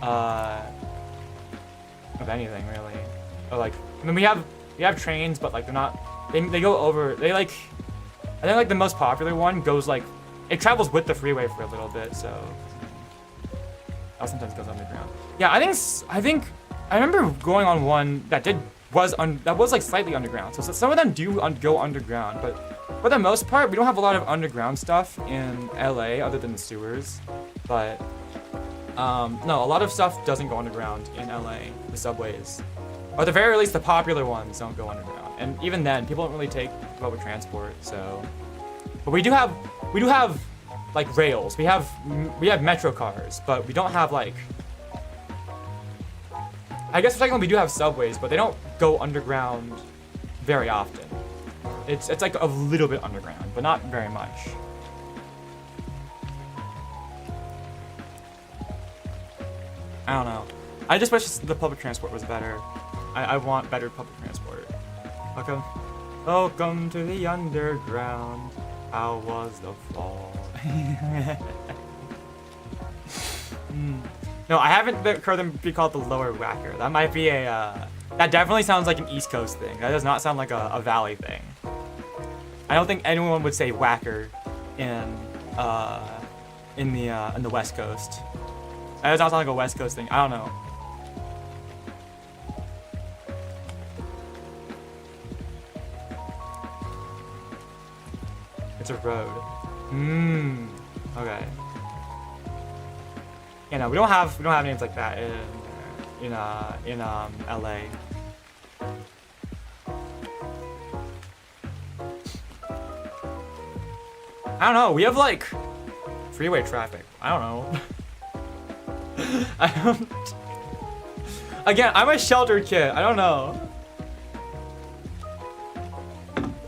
of anything really. Or like, I mean, we have trains, but like they're not. They go over. I think like the most popular one goes like, it travels with the freeway for a little bit, so that sometimes goes underground. Yeah, I think. I remember going on one that was like slightly underground. So some of them do go underground, but for the most part, we don't have a lot of underground stuff in LA other than the sewers. But no, a lot of stuff doesn't go underground in LA. The subways, or at the very least, the popular ones don't go underground. And even then, people don't really take public transport. So, but we do have like rails. We have metro cars, but we don't have like. I guess technically we do have subways, but they don't go underground very often. It's like a little bit underground, but not very much. I don't know. I just wish the public transport was better. I want better public transport. Welcome to the underground. How was the fall? No, I haven't heard them be called the lower whacker. That might be a, that definitely sounds like an East Coast thing. That does not sound like a valley thing. I don't think anyone would say whacker in the West Coast. That does not sound like a West Coast thing. I don't know. It's a road. Okay. Yeah, no, we don't have names like that in LA. I don't know. We have like freeway traffic. I don't know. I don't. Again, I'm a sheltered kid. I don't know.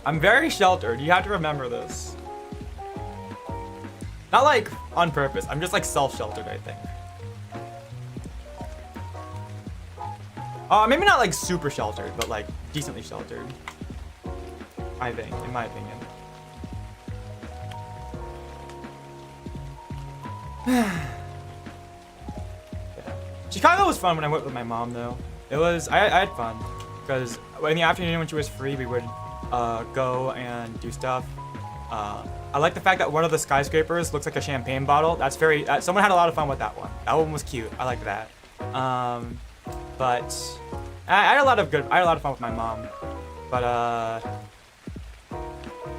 I'm very sheltered. You have to remember this. Not like on purpose. I'm just like self-sheltered, I think. Maybe not like super sheltered, but like decently sheltered. I think, in my opinion. Yeah. Chicago was fun when I went with my mom, though. It was, I had fun. Because in the afternoon when she was free, we would go and do stuff. I like the fact that one of the skyscrapers looks like a champagne bottle. That's very, someone had a lot of fun with that one. That one was cute. I liked that. But I had a lot of fun with my mom. But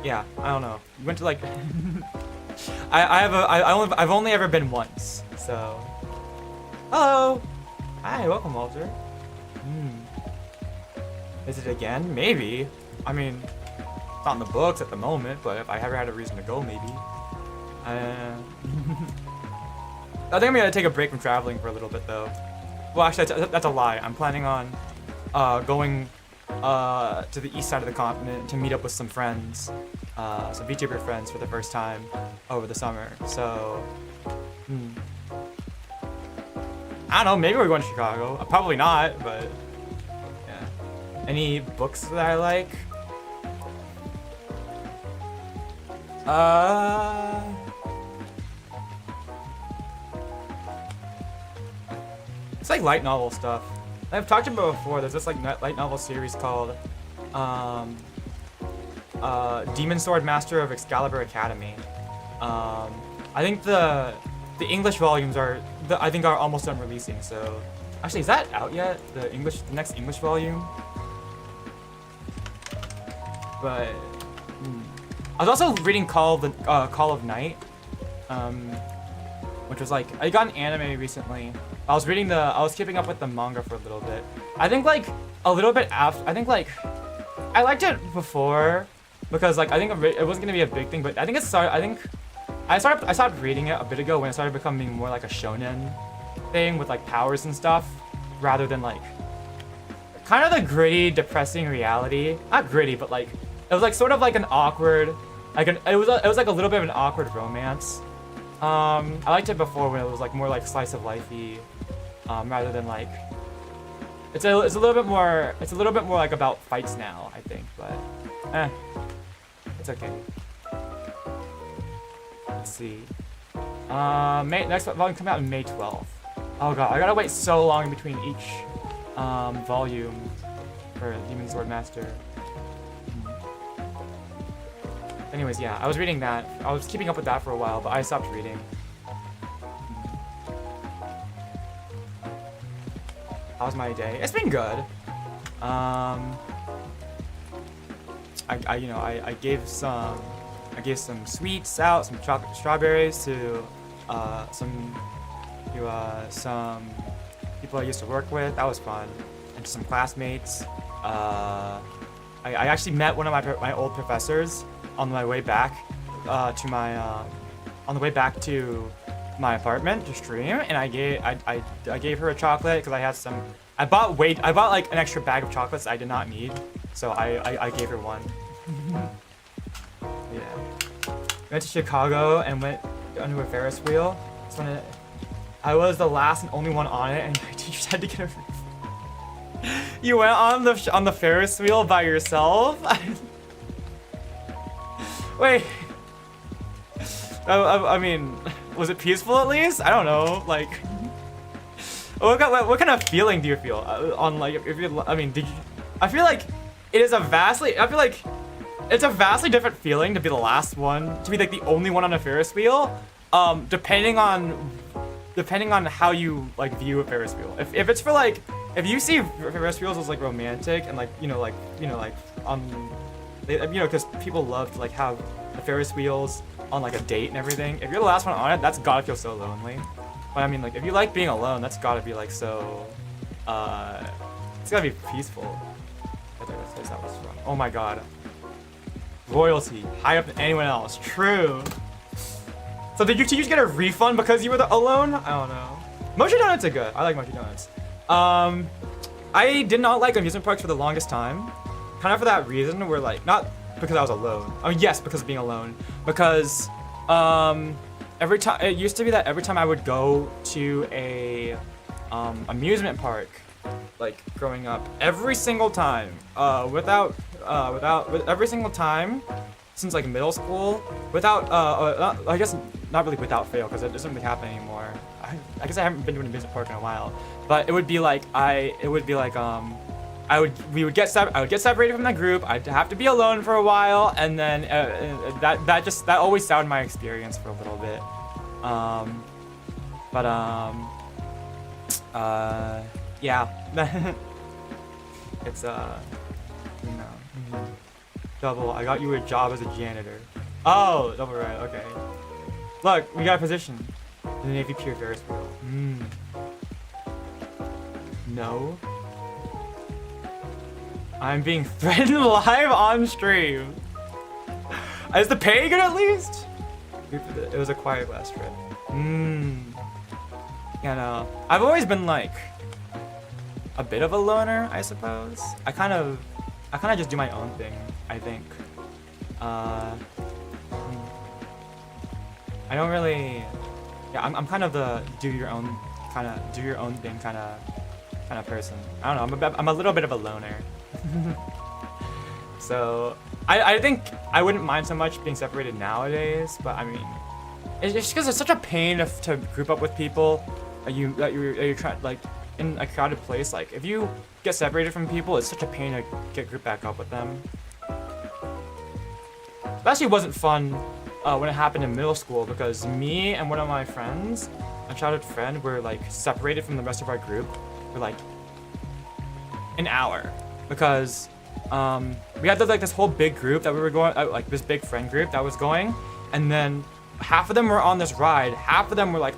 yeah, I don't know. We went to like I've only ever been once, so. Hello. Hi, welcome, Walter. Is it again? Maybe. I mean, it's not in the books at the moment, but if I ever had a reason to go, maybe. I think I'm gonna take a break from traveling for a little bit, though. Well, actually, that's a lie. I'm planning on going to the east side of the continent to meet up with some friends, some VTuber friends for the first time over the summer. So, I don't know. Maybe we're going to Chicago. Probably not, but yeah. Any books that I like? It's like light novel stuff. I've talked about it before. There's this like light novel series called Demon Sword Master of Excalibur Academy. I think the English volumes are almost done releasing. So actually, is that out yet? The next English volume. But I was also reading Call of Night, which was like, I got an anime recently. I was keeping up with the manga for a little bit. I think like a little bit after, I liked it before because like I think it wasn't gonna be a big thing, but I think I stopped reading it a bit ago when it started becoming more like a shonen thing with like powers and stuff, rather than like kind of the gritty, depressing reality. Not gritty, but like it was like sort of like an awkward, it was like a little bit of an awkward romance. I liked it before when it was like more like slice of lifey, rather than like it's a little bit more like about fights now, I think, but it's okay. Let's see. Next volume coming out on May 12th. Oh god, I gotta wait so long in between each volume for Demon Sword Master. Anyways, yeah, I was reading that. I was keeping up with that for a while, but I stopped reading. How was my day? It's been good. I gave some sweets out, some chocolate strawberries to some people I used to work with. That was fun, and to some classmates. I actually met one of my old professors on my way back to my apartment to stream, and I gave her a chocolate because I had some. I bought like an extra bag of chocolates I did not need, so I gave her one. Yeah. Went to Chicago and went onto a Ferris wheel. I was the last and only one on it, and my teachers had to get a. You went on the Ferris wheel by yourself? Wait. I mean, was it peaceful at least? I don't know. Like. what kind of feeling do you feel on like if you? I mean, did you? I feel like it is a vastly. I feel like it's a vastly different feeling to be the last one, to be like the only one on a Ferris wheel. Depending on how you like view a Ferris wheel. If it's for like, if you see Ferris wheels as like romantic and like because people love to like have the Ferris wheels on like a date and everything. If you're the last one on it, that's gotta feel so lonely. But I mean, like if you like being alone, that's gotta be like so. It's gotta be peaceful. That was wrong. Oh my god. Royalty higher up than anyone else. True. So did you get a refund because you were alone? I don't know. Mochi donuts are good. I like mochi donuts. I did not like amusement parks for the longest time. Kind of for that reason, where like, not because I was alone. I mean, yes, because of being alone. Because every time, it used to be that every time I would go to a amusement park, like growing up, every single time, every single time, since like middle school, without, I guess not really without fail, because it doesn't really happen anymore. I guess I haven't been to an amusement park in a while, but it would be like I would get separated from the group. I'd have to be alone for a while, and then that always soured my experience for a little bit. Yeah. It's double. I got you a job as a janitor. Oh, double right. Okay. Look, we got a position. The Navy Pier Ferris wheel. No. I'm being threatened live on stream. Is the pay good at least? It was a quiet last trip. Yeah, no. I've always been like a bit of a loner, I suppose. I kind of just do my own thing, I think. I don't really. Yeah, I'm kind of the do your own thing kind of person. I don't know. I'm a little bit of a loner. So I think I wouldn't mind so much being separated nowadays, but I mean, it's just because it's such a pain to group up with people that you're trying, like in a crowded place. Like if you get separated from people, it's such a pain to get grouped back up with them. It actually wasn't fun when it happened in middle school, because me and one of my friends, a childhood friend, were like separated from the rest of our group for like an hour, because we had this whole big group that we were going, like this big friend group that was going, and then half of them were on this ride, half of them were like,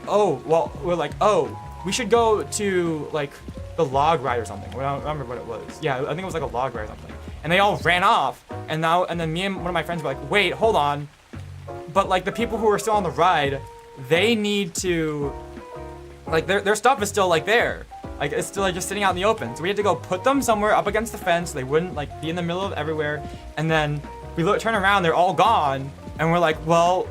we should go to like the log ride or something. I don't remember what it was. Yeah, I think it was like a log ride or something. And they all ran off, and then me and one of my friends were like, wait, hold on. But like the people who are still on the ride, they need to, like their stuff is still like there. Like it's still like just sitting out in the open. So we had to go put them somewhere up against the fence so they wouldn't like be in the middle of everywhere. And then we turn around, they're all gone. And we're like, well,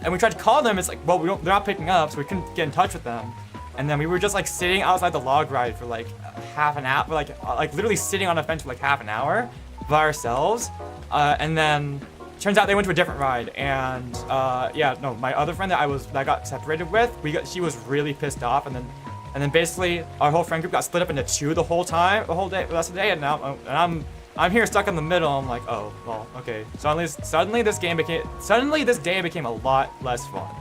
and we tried to call them. It's like, well, they're not picking up, so we couldn't get in touch with them. And then we were just like sitting outside the log ride for like half an hour, like literally sitting on a fence for like half an hour by ourselves. And then turns out they went to a different ride. And yeah, no, my other friend that I got separated with, she was really pissed off. And then basically our whole friend group got split up into two the whole day, the rest of the day. And now I'm here stuck in the middle. I'm like, oh, well, okay. Suddenly this day became a lot less fun.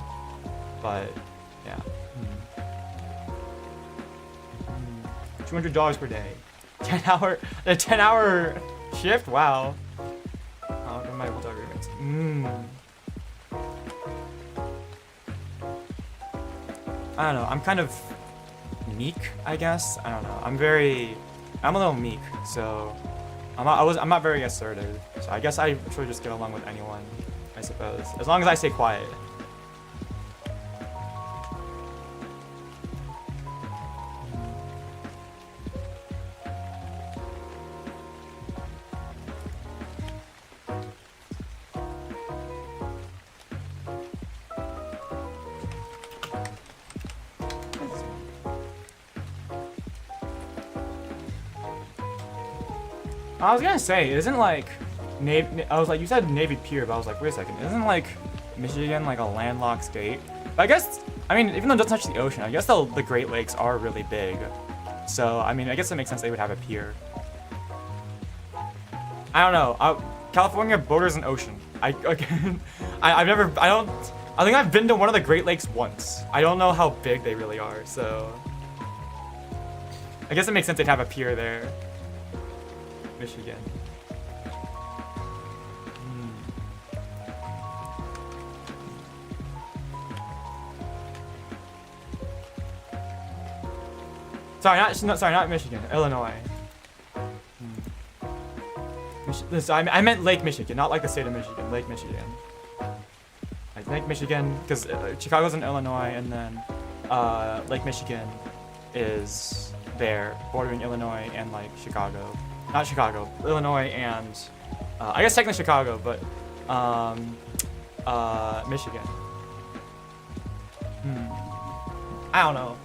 But yeah. $200 per day. 10 hour shift? Wow. Oh, my hotel agreements. I don't know. I'm kind of meek, I guess. I don't know. I'm a little meek, so I'm not very assertive. So I guess I should just get along with anyone, I suppose. As long as I stay quiet. I was gonna say, isn't like I was like, you said Navy Pier, but I was like, wait a second, isn't like Michigan like a landlocked state? But I mean, even though it doesn't touch the ocean, I guess the Great Lakes are really big. So, I mean, I guess it makes sense they would have a pier. I don't know. California borders an ocean. I think I've been to one of the Great Lakes once. I don't know how big they really are, so I guess it makes sense they'd have a pier there. Michigan. Sorry, not Michigan. Illinois. I meant Lake Michigan, not like the state of Michigan. Lake Michigan. Like Lake Michigan, because Chicago's in Illinois, and then Lake Michigan is there, bordering Illinois and like Chicago. Not Chicago, Illinois and I guess technically Chicago, but Michigan. I don't know.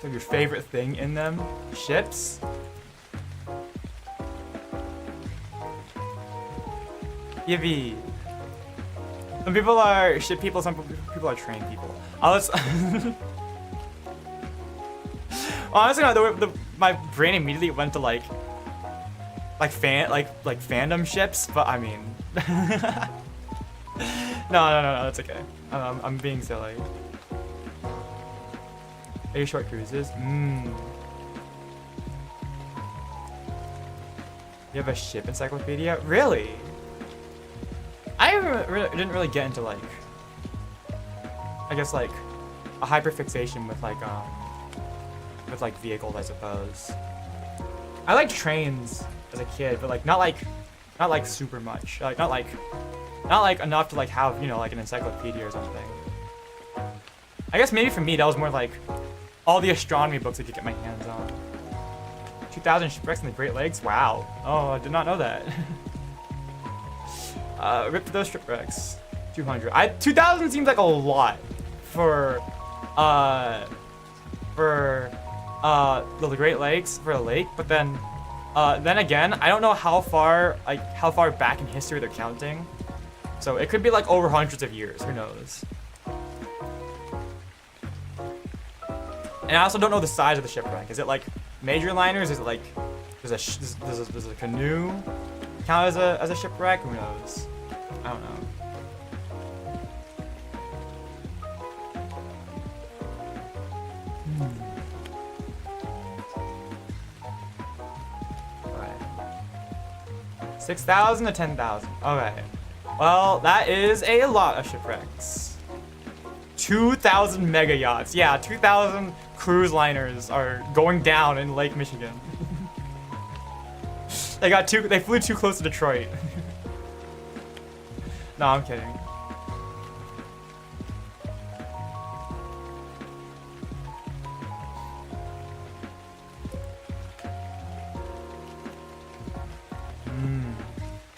Your favorite thing in them? Ships? Yippee. Some people are ship people, some people are train people. Honestly, no, my brain immediately went to like fandom ships, but I mean no, that's okay. I'm being silly. Are short cruises? You have a ship encyclopedia? Really? I didn't really get into like, I guess like a hyperfixation with like vehicles, I suppose. I liked trains as a kid, but like not like super much. Like not like enough to like have, you know, like an encyclopedia or something. I guess maybe for me that was more like all the astronomy books I could get my hands on. 2,000 shipwrecks in the Great Lakes? Wow. Oh, I did not know that. Rip for those shipwrecks. 200. 2,000 seems like a lot for the Great Lakes, for a lake, but then again, I don't know how far back in history they're counting. So it could be like over hundreds of years, who knows. And I also don't know the size of the shipwreck. Is it like major liners? Is it like does a canoe count as a shipwreck? Who knows? I don't know. Alright. 6,000 to 10,000. Okay. Well, that is a lot of shipwrecks. 2,000 mega yachts. Yeah, 2,000 cruise liners are going down in Lake Michigan. They flew too close to Detroit. No, I'm kidding.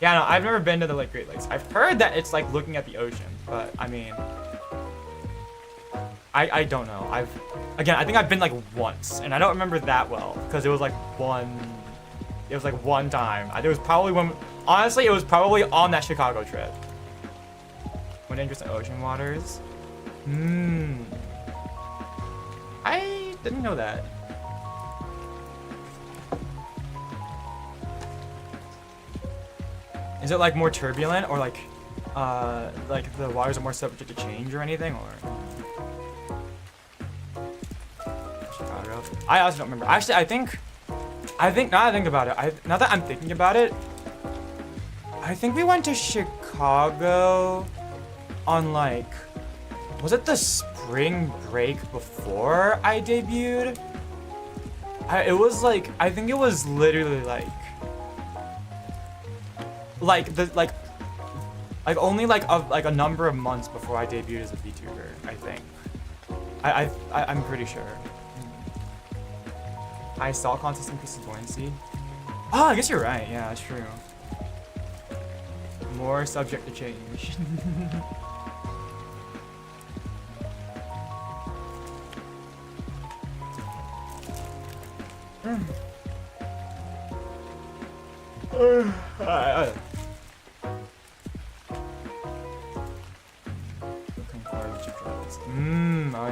Yeah, no, I've never been to the Great Lakes. I've heard that it's like looking at the ocean, but I mean, I don't know. I think I've been like once, and I don't remember that well because it was like one time. It was probably honestly, it was probably on that Chicago trip. When dangerous in ocean waters. I didn't know that. Is it like more turbulent, or like the waters are more subject to change or anything, or? Chicago. I also don't remember. Actually, I think now that I think about it, now that I'm thinking about it, I think we went to Chicago on like, was it the spring break before I debuted? It was like, I think it was literally only a number of months before I debuted as a VTuber, I think. I'm pretty sure. I saw contest increases buoyancy. Oh, I guess you're right. Yeah, that's true. More subject to change. I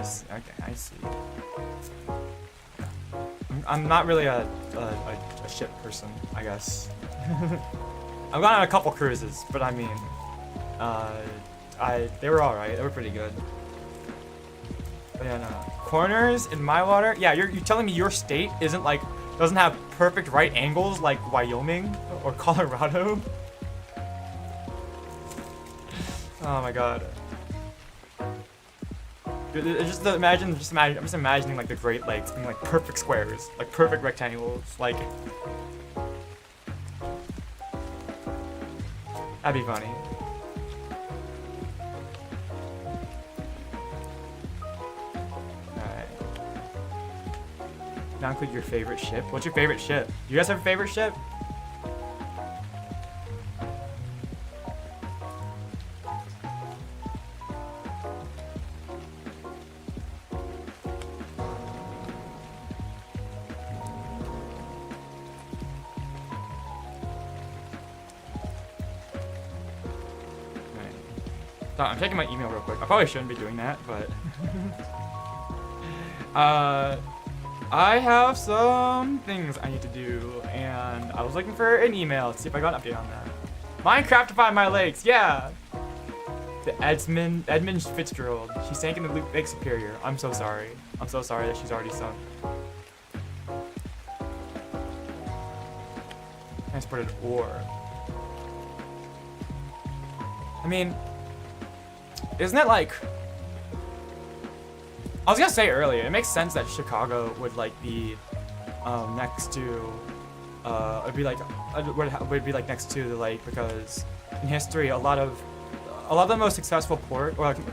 see. Okay, I see. I'm not really a ship person, I guess. I've gone on a couple cruises, but I mean, they were all right. They were pretty good. But yeah, no. Corners in my water? Yeah, you're telling me your state isn't like, doesn't have perfect right angles like Wyoming or Colorado? Oh my god. Dude, I'm just imagining like the Great Lakes being like perfect squares, like perfect rectangles, like. That'd be funny. Alright. Now include your favorite ship. What's your favorite ship? Do you guys have a favorite ship? I'm checking my email real quick. I probably shouldn't be doing that, but I have some things I need to do, and I was looking for an email to see if I got an update on that. Minecraftify my lakes, yeah. The Edmund Fitzgerald. She sank in the Lake Superior. I'm so sorry. I'm so sorry that she's already sunk. Transported ore. I mean, isn't it like, I was gonna say earlier, it makes sense that Chicago would like be next to would be like next to the lake, because in history a lot of the most successful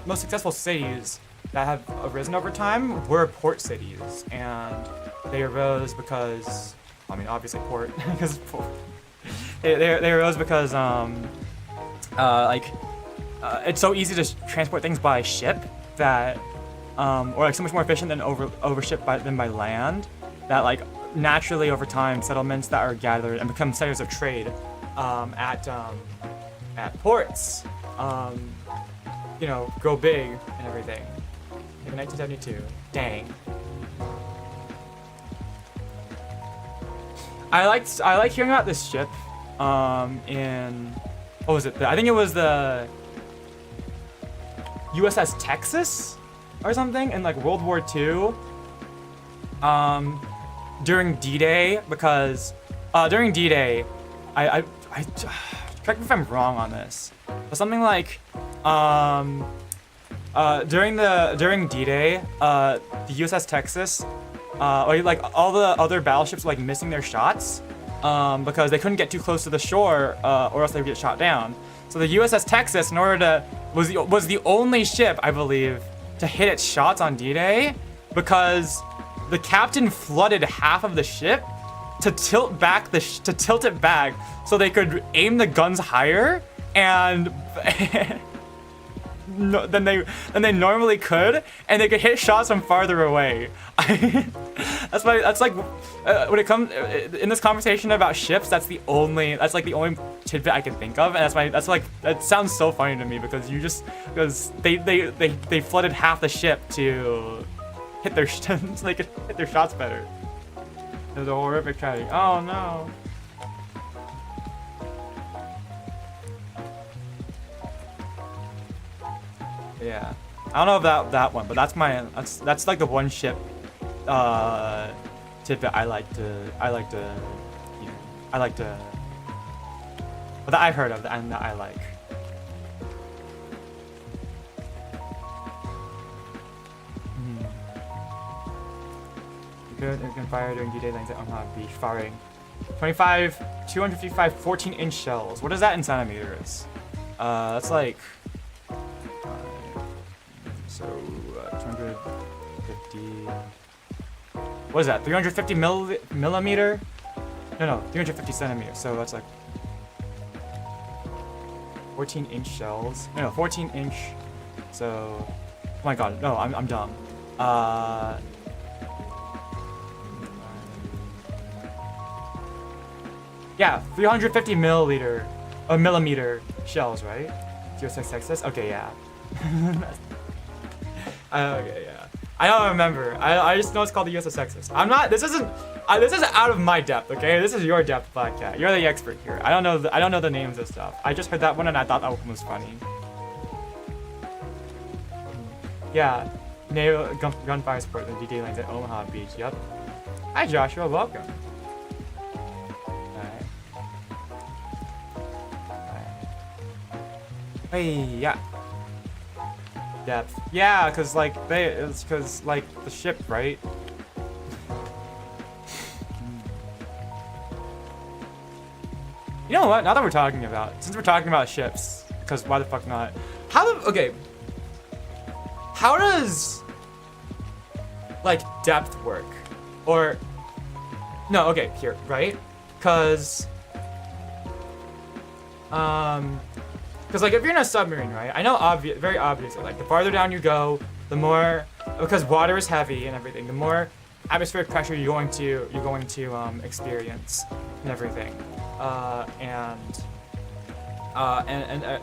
most successful cities that have arisen over time were port cities, and they arose because, I mean, obviously port because they arose because it's so easy to transport things by ship that, or like so much more efficient than over ship than by land, that like naturally over time settlements that are gathered and become centers of trade at ports, you know, grow big and everything. Maybe 1972. Dang. I like hearing about this ship in, what was it? I think it was the USS Texas or something in like World War II, during D-Day, because during D-Day, I correct me if I'm wrong on this, but something like during D-Day, the USS Texas, or like all the other battleships were like missing their shots because they couldn't get too close to the shore or else they would get shot down. So the USS Texas, in order to, was the only ship, I believe, to hit its shots on D-Day, because the captain flooded half of the ship to tilt it back so they could aim the guns higher and than they normally could, and they could hit shots from farther away. That's like when it comes in this conversation about ships, that's like the only tidbit I can think of, and that sounds so funny to me, because they flooded half the ship to hit their so they could hit their shots better. It was a horrific tragedy. Oh no. Yeah, I don't know about that one, but that's like the one ship tidbit I like to that I heard of and that I like. Good, it can fire during D-Day lanes at Omaha Beach, firing 255 14-inch shells. What is that in centimeters? That's like 250. What is that? 350 millimeter? No, 350 centimeters. So that's like 14-inch shells. No, 14-inch. So, oh my god, no, I'm dumb. Yeah, 350 milliliter or millimeter shells, right? USS? Okay, yeah. Okay, yeah. I don't remember. I just know it's called the USS. I'm not. This isn't out of my depth. Okay, this is your depth, Black Cat. You're the expert here. I don't know the names of stuff. I just heard that one and I thought that one was funny. Yeah, naval gunfire sport in the D-Day lanes at Omaha Beach. Yep. Hi, Joshua. Welcome. Alright. Hey, yeah. Depth. Yeah, cause like it's cause like the ship, right? You know what? Now that we're talking about, since we're talking about ships, because why the fuck not? Okay. How does like depth work? Or no, okay, here, right? Cause like if you're in a submarine, right? I know very obviously, like the farther down you go, the more, because water is heavy and everything, the more atmospheric pressure you're going to experience and everything, and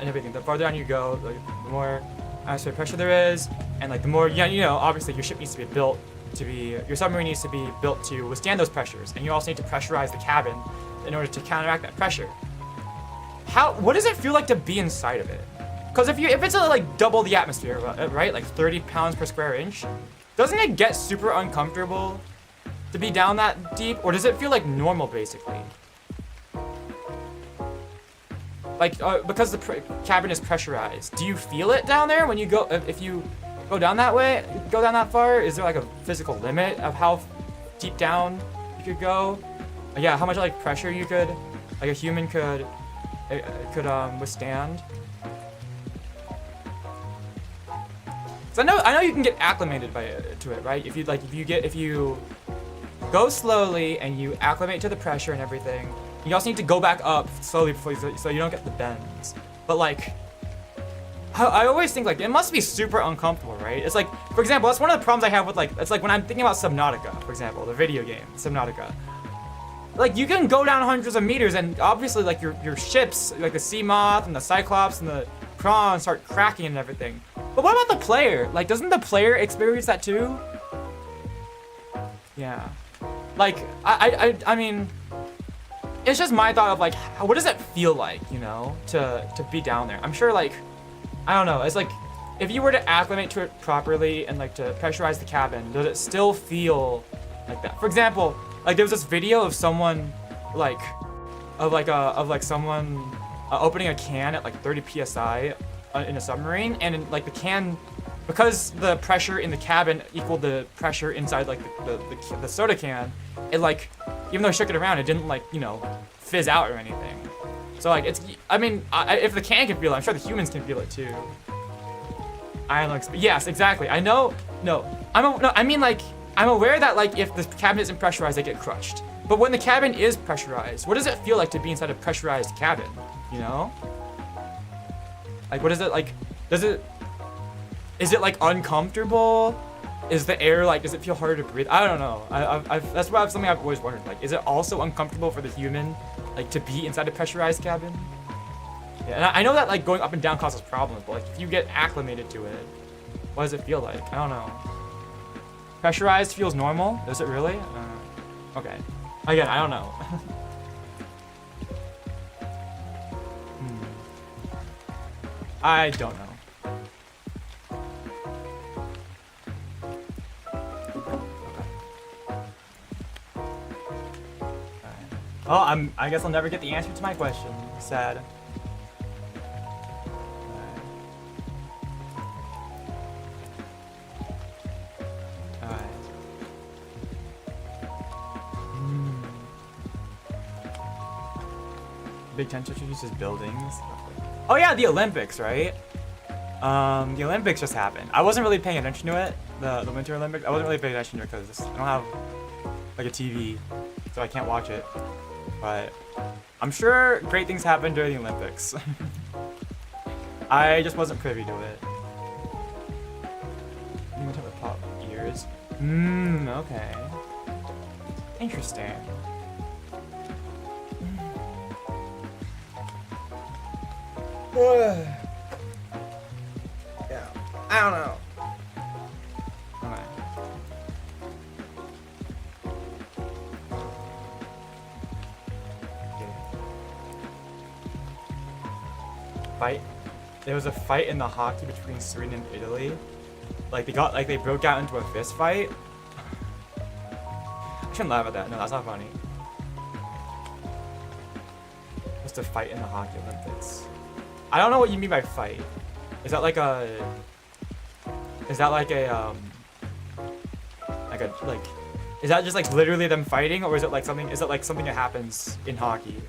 everything. The farther down you go, like, the more atmospheric pressure there is, and like the more, obviously your ship needs to be built to be, your submarine needs to be built to withstand those pressures, and you also need to pressurize the cabin in order to counteract that pressure. What does it feel like to be inside of it? Because if it's like double the atmosphere, right, like 30 pounds per square inch, doesn't it get super uncomfortable to be down that deep, or does it feel like normal basically? Like because the cabin is pressurized, do you feel it down there when you go? If you go down that way, go down that far, is there like a physical limit of how deep down you could go? Yeah, how much like pressure you could, like a human could withstand? So I know you can get acclimated to it, right? If you go slowly and you acclimate to the pressure and everything, you also need to go back up slowly so you don't get the bends. But like, I always think like it must be super uncomfortable, right? It's like, for example, that's one of the problems I have with like, it's like when I'm thinking about Subnautica, for example, the video game Subnautica. Like you can go down hundreds of meters and obviously like your ships, like the Sea Moth and the Cyclops and the Prawn start cracking and everything. But what about the player? Like doesn't the player experience that too? Yeah. Like I mean, it's just my thought of like, what does it feel like, to be down there? I'm sure like, I don't know, it's like, if you were to acclimate to it properly and like to pressurize the cabin, does it still feel like that? For example, like there was this video of someone someone opening a can at like 30 psi in a submarine, and like the can, because the pressure in the cabin equaled the pressure inside like the soda can, it like, even though I shook it around, it didn't like, fizz out or anything. So like it's, I mean, if the can can feel it, I'm sure the humans can feel it too. Yes, exactly. I know. I mean like, I'm aware that like if the cabin isn't pressurized, they get crushed. But when the cabin is pressurized, what does it feel like to be inside a pressurized cabin? Like what is it like? Is it like uncomfortable? Is the air like, does it feel harder to breathe? I don't know. That's something I've always wondered. Like, is it also uncomfortable for the human, like, to be inside a pressurized cabin? Yeah, and I know that like going up and down causes problems, but like if you get acclimated to it, what does it feel like? I don't know. Pressurized feels normal? Does it really? Okay. Again, I don't know. I don't know. Oh, I guess I'll never get the answer to my question. Sad. Alright. Big Ten introduces buildings. Oh yeah, the Olympics, right? The Olympics just happened. I wasn't really paying attention to it. The Winter Olympics. I wasn't really paying attention to it because I don't have like a TV, so I can't watch it. But I'm sure great things happened during the Olympics. I just wasn't privy to it. You can the pop ears. Okay. Interesting. Yeah, I don't know. Okay. Fight. There was a fight in the hockey between Sweden and Italy. Like they broke out into a fist fight. I shouldn't laugh at that. No, that's not funny. Just a fight in the hockey Olympics. I don't know what you mean by fight. Is that like a? Is that like a like? Is that just like literally them fighting, or is it like something? Is it like something that happens in hockey?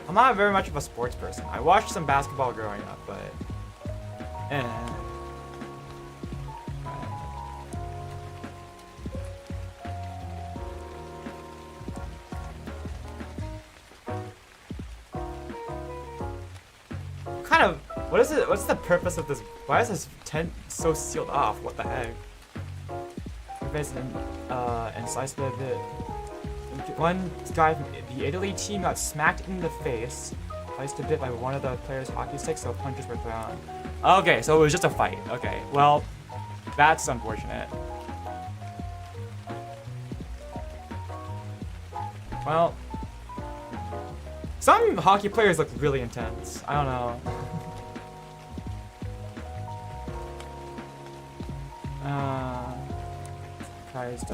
I'm not very much of a sports person. I watched some basketball growing up, but kind of, what is it? What's the purpose of this? Why is this tent so sealed off? What the heck? And sliced a bit. One guy from the Italy team got smacked in the face, sliced a bit by one of the players' hockey sticks, so punches were thrown. Okay, so it was just a fight. Okay, well, that's unfortunate. Well, some hockey players look really intense. I don't know. Surprised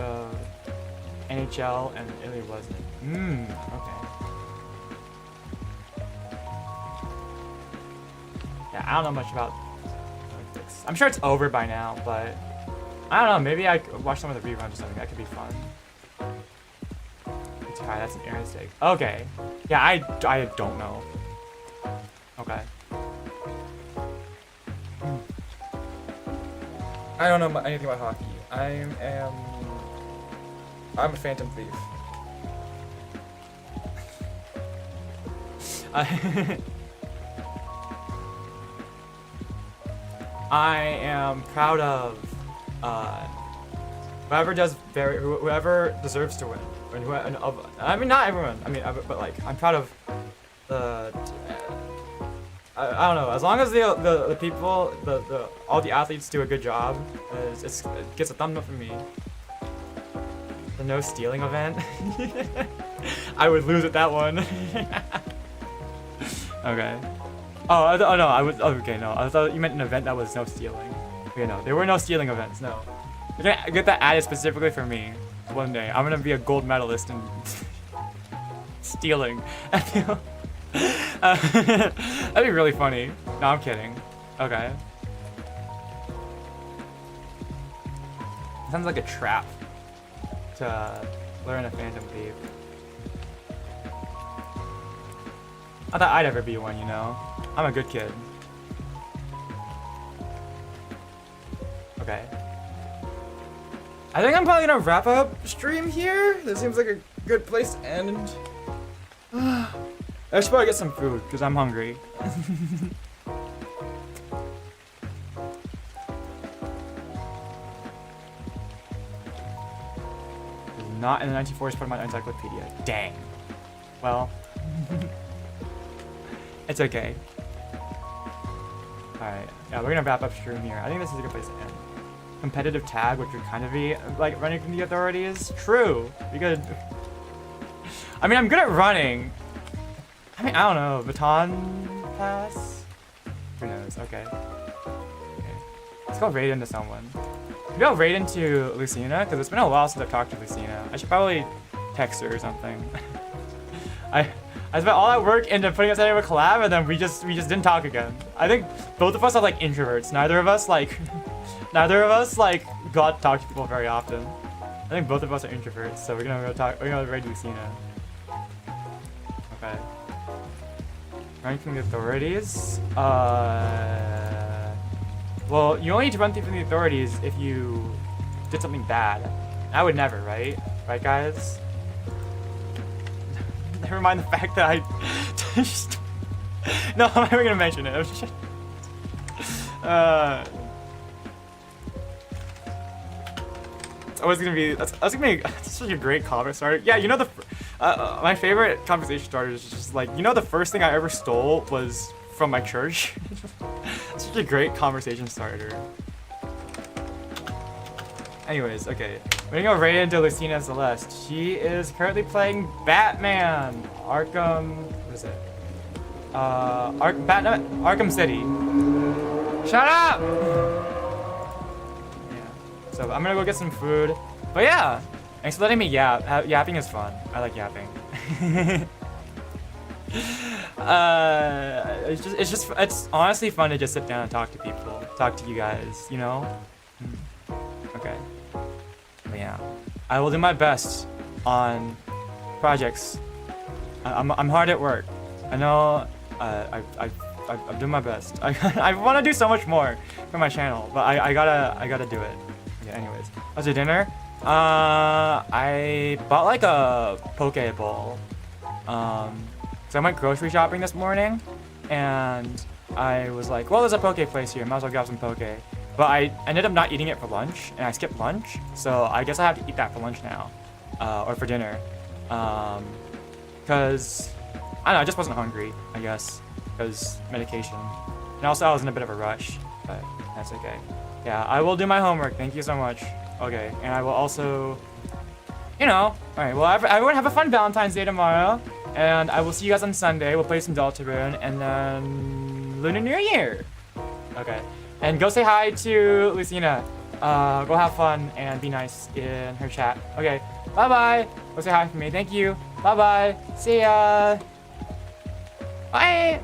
NHL and Italy wasn't. Okay. Yeah, I don't know much about Olympics. I'm sure it's over by now, but I don't know. Maybe I could watch some of the reruns or something. That could be fun. Hi, that's an air steak. Okay. Yeah, I don't know. Okay. I don't know anything about hockey. I'm a phantom thief. I am proud of whoever deserves to win. I mean, not everyone. I mean, but like, I'm proud of the. I don't know. As long as the people, all the athletes do a good job, it gets a thumb up from me. The no stealing event. I would lose at that one. Okay. Oh no, I would. Okay, no. I thought you meant an event that was no stealing. Okay, no, there were no stealing events. No. You're gonna get that added specifically for me. One day, I'm gonna be a gold medalist in stealing. That'd be really funny. No, I'm kidding. Okay. Sounds like a trap to learn a phantom thief. I thought I'd ever be one, you know? I'm a good kid. Okay. I think I'm probably gonna wrap up stream here. This seems like a good place to end. I should probably get some food because I'm hungry. Not in the 1940s part of my encyclopedia. Dang. Well, it's okay. Alright, yeah, we're gonna wrap up stream here. I think this is a good place to end. Competitive tag, which would kind of be like running from the authorities. True. Because I mean, I'm good at running. I mean, I don't know. Baton pass? Who knows? Okay. Let's go raid into someone. Maybe I'll raid into Lucina, because it's been a while since I've talked to Lucina. I should probably text her or something. I spent all that work into putting us into a collab, and then we just didn't talk again. I think both of us are like introverts. Neither of us like got to talk to people very often. I think both of us are introverts, so we're gonna raid Lucina. Okay. Running from the authorities? Well, you only need to run from the authorities if you did something bad. I would never, right? Right, guys? Never mind the fact that I just... No, I'm never gonna mention it. always gonna be that's gonna be such a great comment starter. Yeah, you know my favorite conversation starter is just like, you know, the first thing I ever stole was from my church. Such a great conversation starter. Anyways, okay, we're gonna go right into Lucina Celeste. She is currently playing Batman Arkham. What is it? Arkham City. Shut up! Yeah. So I'm gonna go get some food. But yeah, thanks for letting me yap. Yapping is fun. I like yapping. It's honestly fun to just sit down and talk to people, talk to you guys, you know? Okay. But yeah, I will do my best on projects. I'm hard at work. I know. I'm doing my best. I want to do so much more for my channel, but I gotta do it. Yeah. Anyways, what's your dinner? I bought like a poke bowl. So I went grocery shopping this morning, and I was like, well, there's a poke place here. Might as well grab some poke. But I ended up not eating it for lunch, and I skipped lunch. So I guess I have to eat that for lunch now, or for dinner, because I don't know, I just wasn't hungry, I guess, because medication. And also I was in a bit of a rush, but that's okay. Yeah, I will do my homework. Thank you so much. Okay, and I will also, you know, all right, well, everyone have a fun Valentine's Day tomorrow, and I will see you guys on Sunday. We'll play some Deltarune, and then Lunar New Year. Okay, and go say hi to Lucina. Go have fun and be nice in her chat. Okay, bye-bye. Go say hi for me. Thank you. Bye-bye. See ya. Bye.